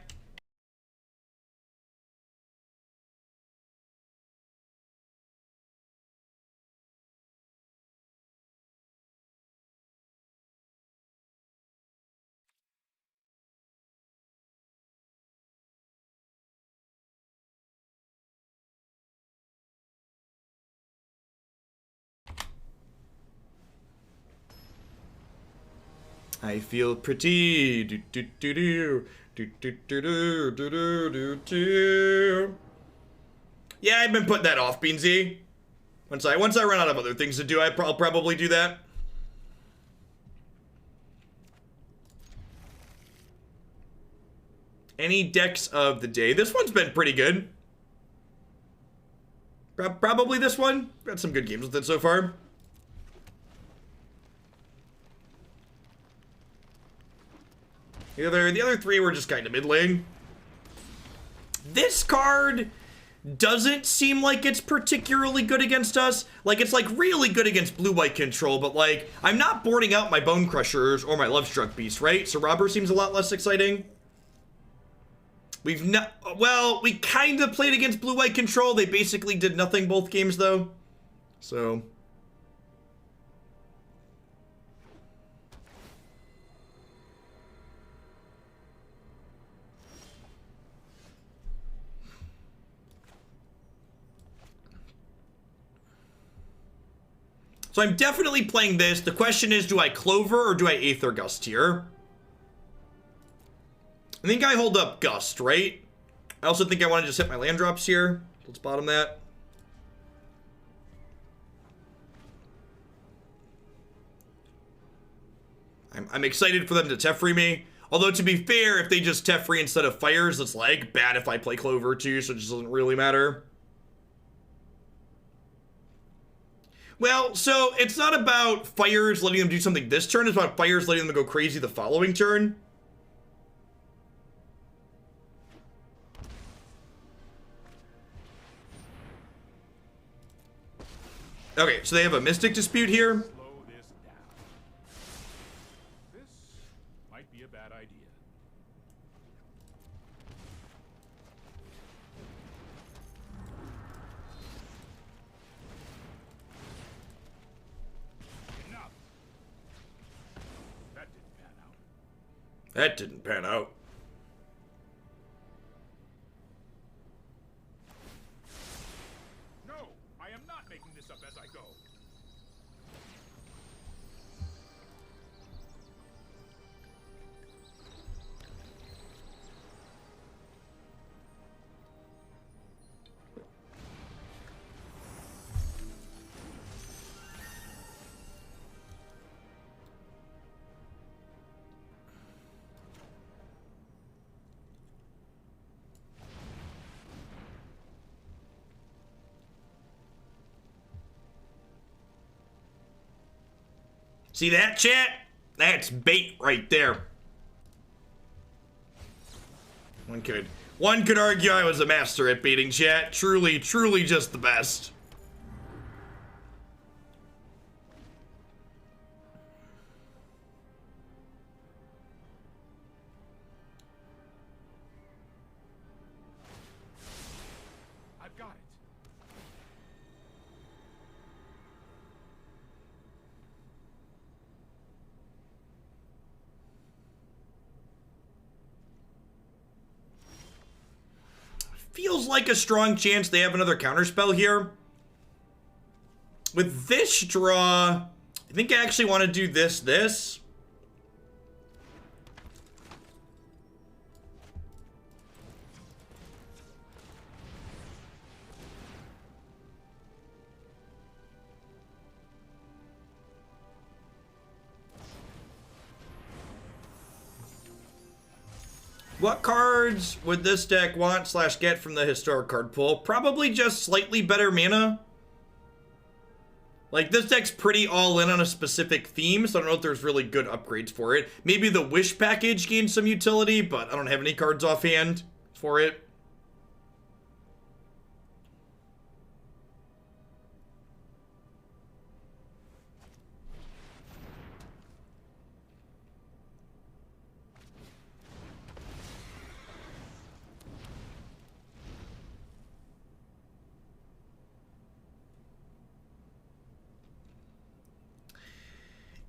I feel pretty. Do, do, do, do. Do, do, do, do, do, do, do, do. Yeah, I've been putting that off, Beansy. Once I run out of other things to do, I'll probably do that. Any decks of the day? This one's been pretty good. Probably this one. Got some good games with it so far. The other three were just kind of middling. This card doesn't seem like it's particularly good against us. Like, it's like really good against blue-white control, but like, I'm not boarding out my Bonecrushers or my Lovestruck Beast, right? So Robber seems a lot less exciting. We've not, well, we kind of played against blue-white control. They basically did nothing both games, though. So I'm definitely playing this. The question is, do I Clover or do I Aether Gust here? I think I hold up Gust, right? I also think I want to just hit my land drops here. Let's bottom that. I'm excited for them to Teferi me. Although, to be fair, if they just Teferi instead of Fires, it's like bad if I play Clover too, so it just doesn't really matter. Well, so it's not about Fires letting them do something this turn, it's about Fires letting them go crazy the following turn. Okay, so they have a Mystic Dispute here.
Slow this down. This might be a bad idea. Enough. That didn't pan out.
That didn't pan out.
No, I am not making this up as I go.
See that, chat? That's bait right there. One could argue I was a master at baiting, chat. Truly, truly just the best.
I've got it.
Feels like a strong chance they have another counterspell here. With this draw, I think I actually want to do this. What cards would this deck want / get from the historic card pool? Probably just slightly better mana. Like, this deck's pretty all in on a specific theme, so I don't know if there's really good upgrades for it. Maybe the Wish package gains some utility, but I don't have any cards offhand for it.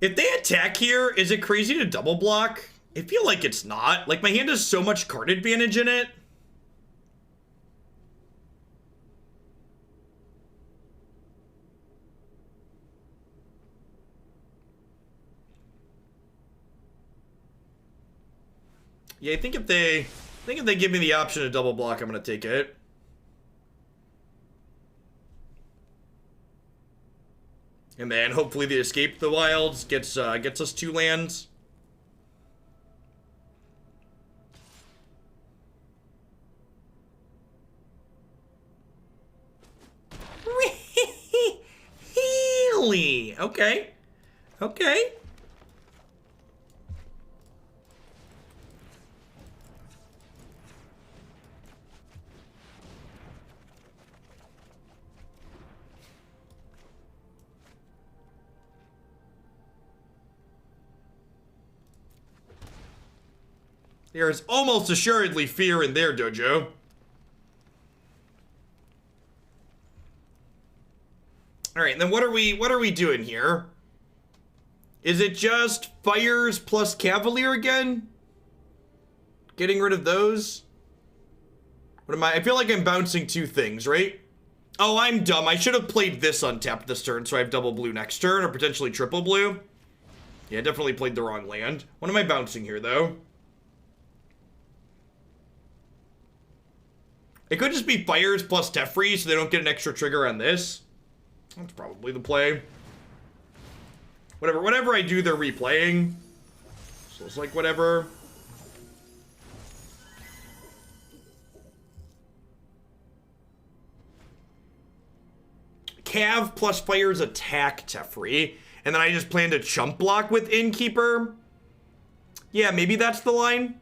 If they attack here, is it crazy to double block? I feel like it's not. Like, my hand has so much card advantage in it. Yeah, I think if they give me the option to double block, I'm gonna take it. And then hopefully the Escape the Wilds gets us 2 lands. Really? Okay. Okay. There is almost assuredly fear in their dojo. All right, then what are we doing here? Is it just fires plus Cavalier again? Getting rid of those? What am I feel like I'm bouncing 2 things, right? Oh, I'm dumb. I should have played this untapped this turn, so I have double blue next turn, or potentially triple blue. Yeah, definitely played the wrong land. What am I bouncing here, though? It could just be fires plus Teferi, so they don't get an extra trigger on this. That's probably the play. Whatever I do, they're replaying. So it's like whatever. Cav plus fires attack Teferi. And then I just plan to chump block with Innkeeper. Yeah, maybe that's the line.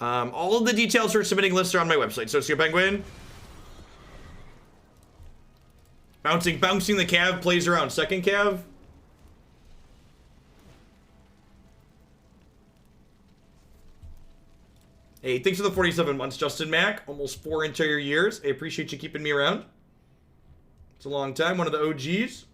All of the details for submitting lists are on my website, Socio Penguin. Bouncing the Cav plays around second Cav. Hey, thanks for the 47 months, Justin Mack. Almost 4 entire years. I appreciate you keeping me around. It's a long time, one of the OGs.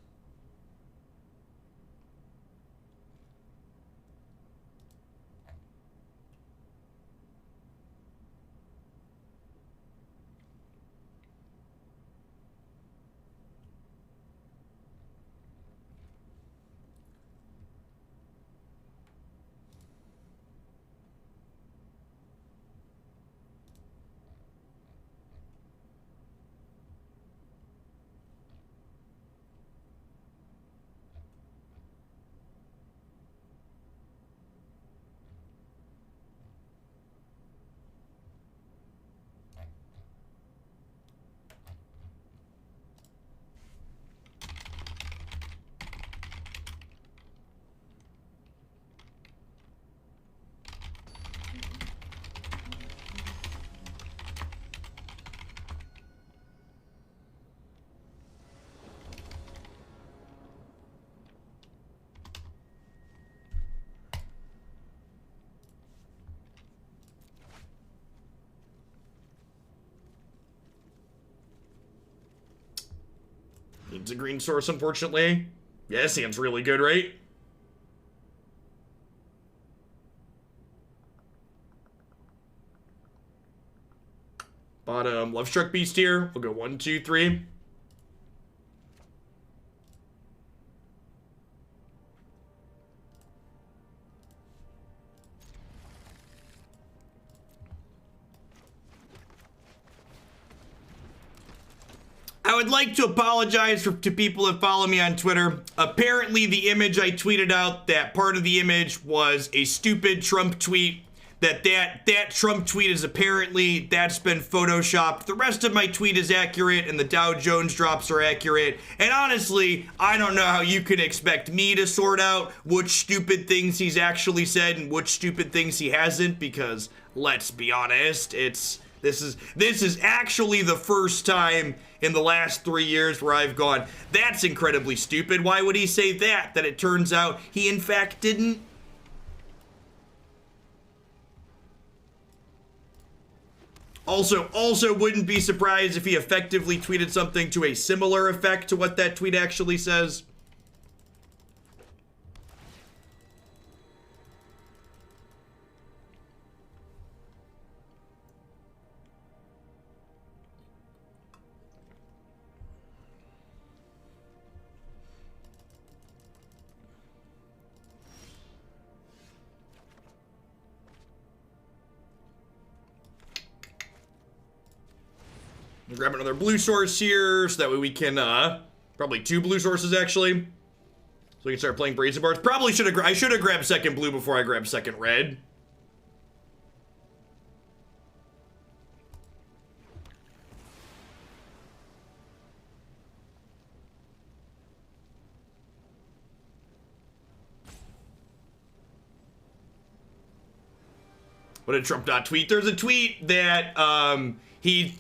Needs a green source, unfortunately. Yeah, this hand's really good, right? Bottom Lovestruck Beast here. We'll go 1, 2, 3. I would like to apologize to people that follow me on Twitter. Apparently, the image I tweeted out, that part of the image was a stupid Trump tweet. That Trump tweet is apparently, that's been photoshopped. The rest of my tweet is accurate, and the Dow Jones drops are accurate. And honestly, I don't know how you can expect me to sort out which stupid things he's actually said and which stupid things he hasn't, because let's be honest, this is actually the first time in the last 3 years where I've gone, that's incredibly stupid. Why would he say that? That it turns out he in fact didn't. Also wouldn't be surprised if he effectively tweeted something to a similar effect to what that tweet actually says. Grab another blue source here, so that way we can, probably 2 blue sources, actually. So we can start playing Brazen Borrower. Probably I should have grabbed second blue before I grabbed second red. What did Trump not tweet? There's a tweet that the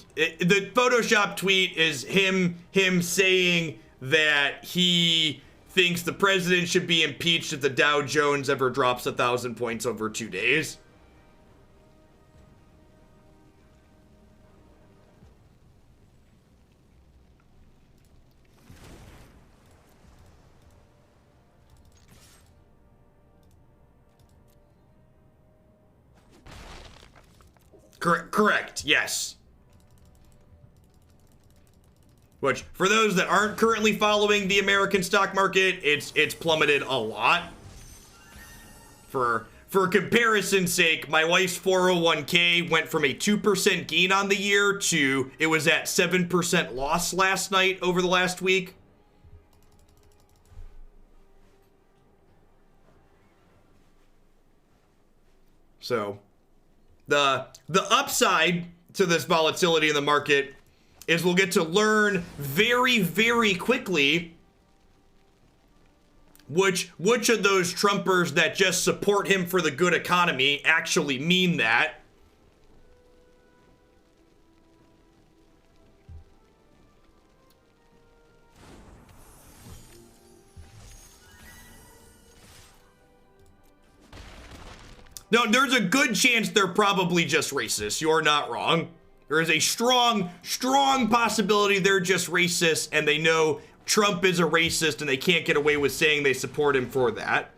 Photoshop tweet is him saying that he thinks the president should be impeached if the Dow Jones ever drops 1,000 points over 2 days. Correct, yes. Which, for those that aren't currently following the American stock market, it's plummeted a lot. For comparison's sake, my wife's 401k went from a 2% gain on the year to it was at 7% loss last night over the last week. So, the upside to this volatility in the market is we'll get to learn very, very quickly which of those Trumpers that just support him for the good economy actually mean that. No, there's a good chance they're probably just racist. You're not wrong. There is a strong, strong possibility they're just racist and they know Trump is a racist and they can't get away with saying they support him for that.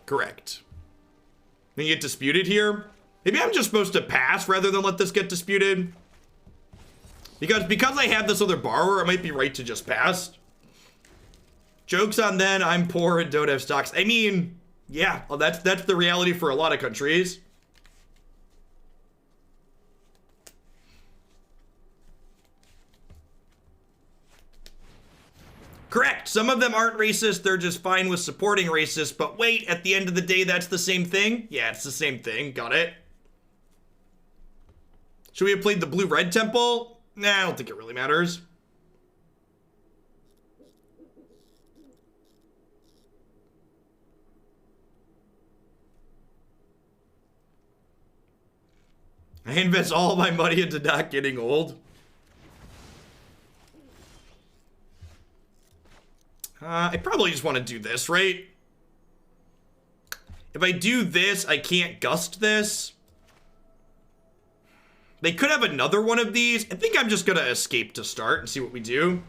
Correct. They get disputed here. Maybe I'm just supposed to pass rather than let this get disputed. Because I have this other borrower, I might be right to just pass. Joke's on them, I'm poor and don't have stocks. I mean, yeah, well, that's the reality for a lot of countries. Correct. Some of them aren't racist. They're just fine with supporting racists. But wait, at the end of the day, that's the same thing? Yeah, it's the same thing. Got it. Should we have played the blue-red temple? Nah, I don't think it really matters. I invest all my money into not getting old. I probably just want to do this, right? If I do this, I can't gust this. They could have another one of these. I think I'm just going to escape to start and see what we do.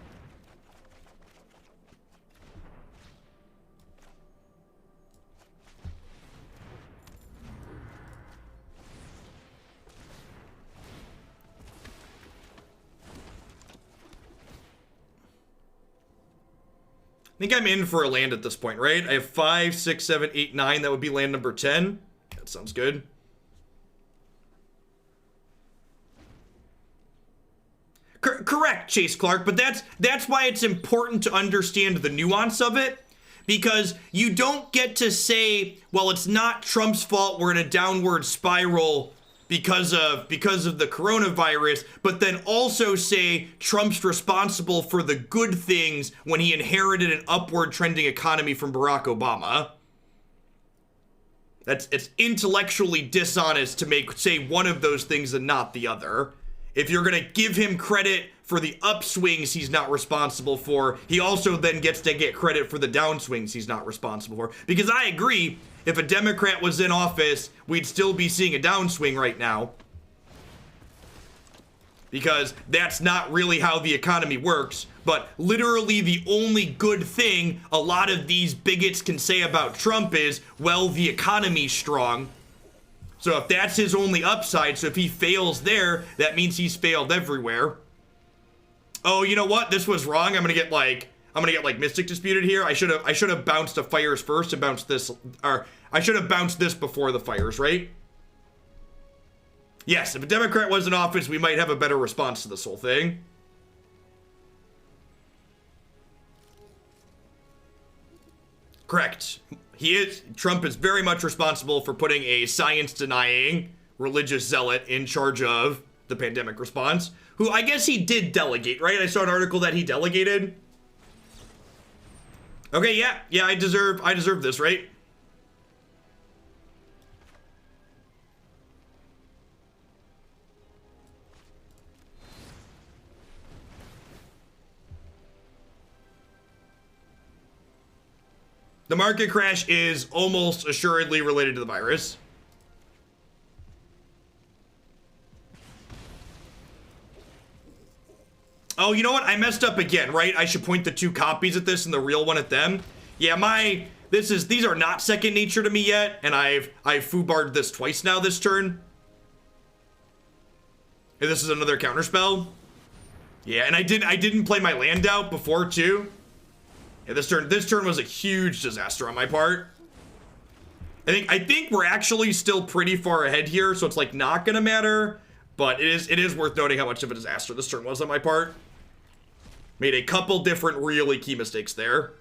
I think I'm in for a land at this point, right? I have 5, 6, 7, 8, 9. That would be land number 10. That sounds good. Correct, Chase Clark, but that's why it's important to understand the nuance of it, because you don't get to say, well, it's not Trump's fault, we're in a downward spiral because of the coronavirus, but then also say Trump's responsible for the good things when he inherited an upward trending economy from Barack Obama. It's intellectually dishonest to say one of those things and not the other. If you're gonna give him credit for the upswings he's not responsible for, he also then gets to get credit for the downswings he's not responsible for. Because I agree, if a Democrat was in office, we'd still be seeing a downswing right now. Because that's not really how the economy works. But literally the only good thing a lot of these bigots can say about Trump is, well, the economy's strong. So if that's his only upside, so if he fails there, that means he's failed everywhere. Oh, you know what? This was wrong. I'm gonna get like Mystic disputed here. I should have bounced a fires first and bounced this, or I should have bounced this before the fires, right? Yes, if a Democrat was in office, we might have a better response to this whole thing. Correct. Trump is very much responsible for putting a science-denying religious zealot in charge of the pandemic response, who I guess he did delegate, right? I saw an article that he delegated. Okay, yeah, I deserve this, right? The market crash is almost assuredly related to the virus. Oh, you know what? I messed up again, right? I should point the 2 copies at this and the real one at them. Yeah, these are not second nature to me yet, and I've foobarred this twice now this turn. And this is another counterspell. Yeah, and I didn't play my land out before too. Yeah, this turn was a huge disaster on my part. I think we're actually still pretty far ahead here, so it's like not gonna matter, but it is worth noting how much of a disaster this turn was on my part. Made a couple different really key mistakes there.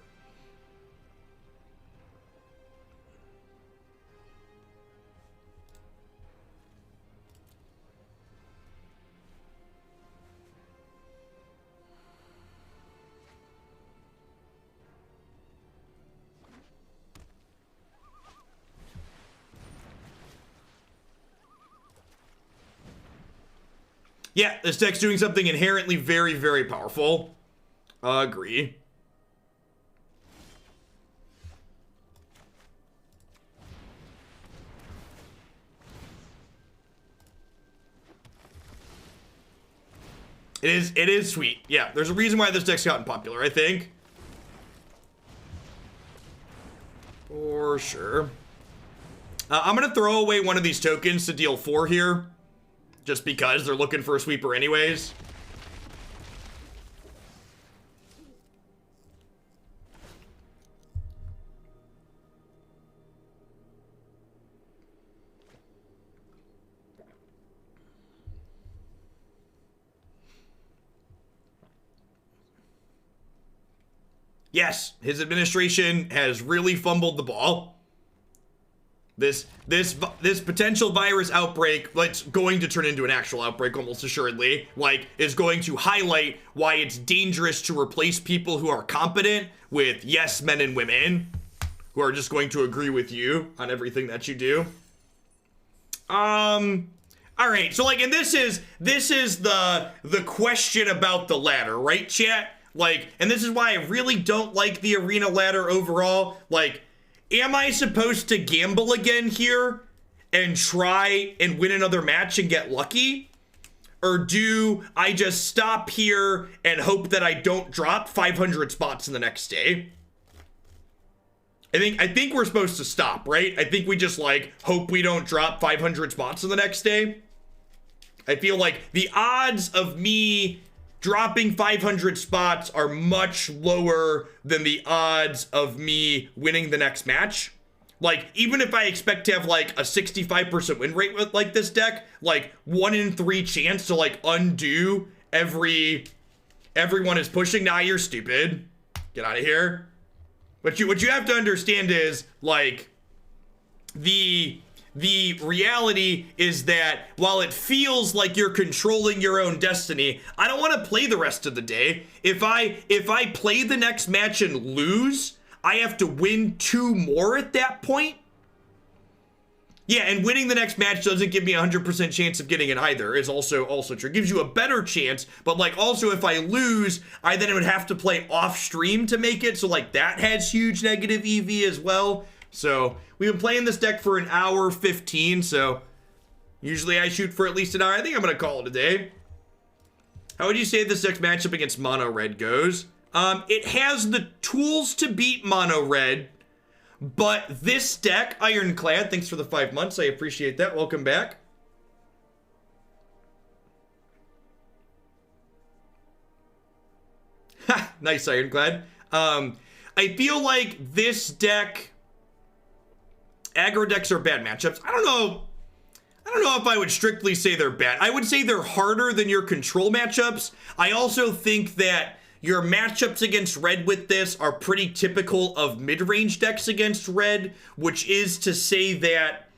Yeah, this deck's doing something inherently very, very powerful. Agree. It is sweet. Yeah, there's a reason why this deck's gotten popular, I think. For sure. I'm gonna throw away one of these tokens to deal 4 here. Just because they're looking for a sweeper anyways. Yes, his administration has really fumbled the ball. This potential virus outbreak, that's going to turn into an actual outbreak almost assuredly, like, is going to highlight why it's dangerous to replace people who are competent with yes men and women who are just going to agree with you on everything that you do. All right, so like, and this is the question about the ladder, right, chat? Like, and this is why I really don't like the arena ladder overall. Like, am I supposed to gamble again here and try and win another match and get lucky? Or do I just stop here and hope that I don't drop 500 spots in the next day? I think we're supposed to stop, right? I think we just like hope we don't drop 500 spots in the next day. I feel like the odds of me dropping 500 spots are much lower than the odds of me winning the next match. Like, even if I expect to have like a 65% win rate with like this deck, like 1 in 3 chance to like undo everyone is pushing. Nah, you're stupid. Get out of here. What you have to understand is like the reality is that while it feels like you're controlling your own destiny, I don't want to play the rest of the day. If I play the next match and lose, I have to win 2 more at that point. Yeah, and winning the next match doesn't give me a 100% chance of getting it either, is also true. It gives you a better chance, but like also if I lose, I then would have to play off stream to make it, so like that has huge negative EV as well. So we've been playing this deck for 1 hour 15, so usually I shoot for at least an hour. I think I'm going to call it a day. How would you say this deck's matchup against mono red goes? It has the tools to beat mono red, but this deck, Ironclad, thanks for the 5 months. I appreciate that. Welcome back. Ha! Nice, Ironclad. I feel like this deck... aggro decks are bad matchups. I don't know I don't know if I would strictly say they're bad. I would say they're harder than your control matchups. I also think that your matchups against red with this are pretty typical of mid-range decks against red, which is to say that,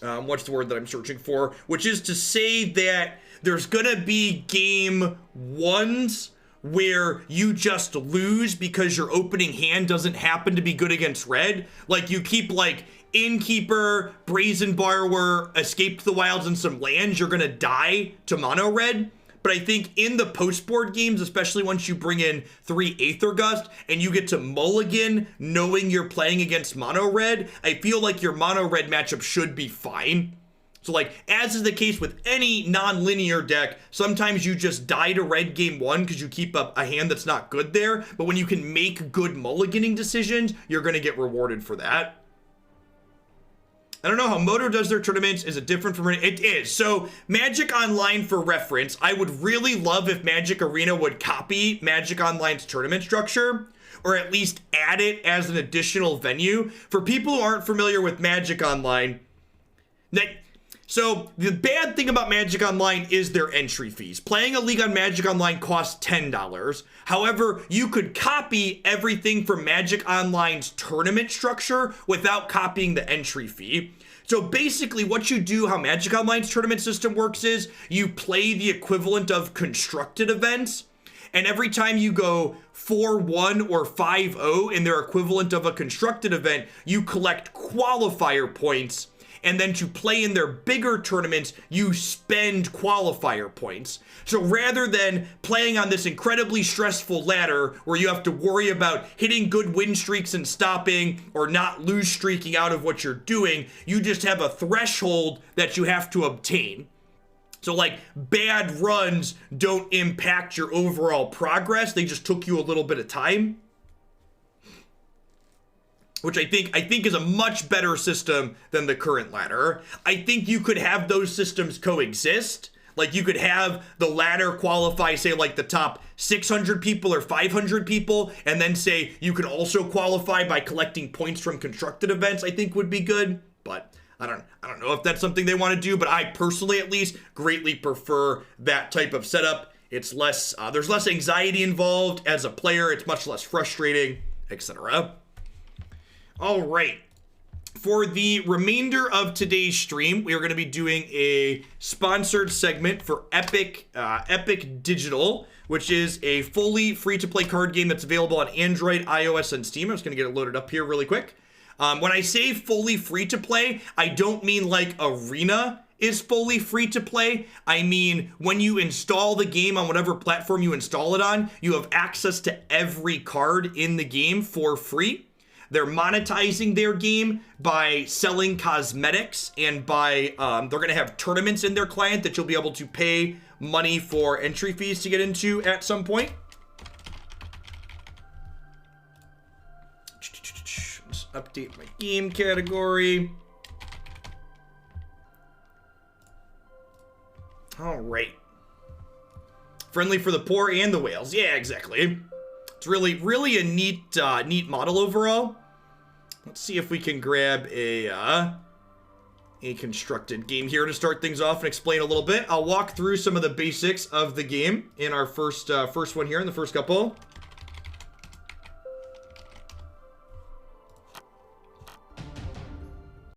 what's the word that I'm searching for? Which is to say that there's gonna be game ones where you just lose because your opening hand doesn't happen to be good against red. Like you keep like Innkeeper, Brazen Borrower, Escape to the Wilds, and some lands, you're gonna die to mono red. But I think in the post-board games, especially once you bring in 3 Aether Gust and you get to mulligan knowing you're playing against mono red, I feel like your mono red matchup should be fine. So like, as is the case with any non-linear deck, sometimes you just die to red game 1 because you keep up a hand that's not good there. But when you can make good mulliganing decisions, you're gonna get rewarded for that. I don't know how Moto does their tournaments. Is it different from... It is. So, Magic Online, for reference, I would really love if Magic Arena would copy Magic Online's tournament structure, or at least add it as an additional venue. For people who aren't familiar with Magic Online, so the bad thing about Magic Online is their entry fees. Playing a league on Magic Online costs $10. However, you could copy everything from Magic Online's tournament structure without copying the entry fee. So basically what you do, how Magic Online's tournament system works is you play the equivalent of constructed events. And every time you go 4-1 or 5-0 in their equivalent of a constructed event, you collect qualifier points. And then to play in their bigger tournaments, you spend qualifier points. So rather than playing on this incredibly stressful ladder where you have to worry about hitting good win streaks and stopping or not lose streaking out of what you're doing, you just have a threshold that you have to obtain. So like, bad runs don't impact your overall progress. They just took you a little bit of time. Which I think is a much better system than the current ladder. I think you could have those systems coexist. Like you could have the ladder qualify, say like the top 600 people or 500 people, and then say you could also qualify by collecting points from constructed events, I think would be good. But I don't know if that's something they want to do, but I personally at least greatly prefer that type of setup. It's less, there's less anxiety involved as a player. It's much less frustrating, etc. All right, for the remainder of today's stream, we are going to be doing a sponsored segment for Epic Digital, which is a fully free-to-play card game that's available on Android, iOS, and Steam. I'm just going to get it loaded up here really quick. When I say fully free-to-play, I don't mean like Arena is fully free-to-play. I mean, when you install the game on whatever platform you install it on, you have access to every card in the game for free. They're monetizing their game by selling cosmetics and by, they're gonna have tournaments in their client that you'll be able to pay money for entry fees to get into at some point. Let's update my game category. All right. Friendly for the poor and the whales. Yeah, exactly. It's really a neat model overall. Let's see if we can grab a constructed game here to start things off and explain a little bit. I'll walk through some of the basics of the game in our first one here in the first couple.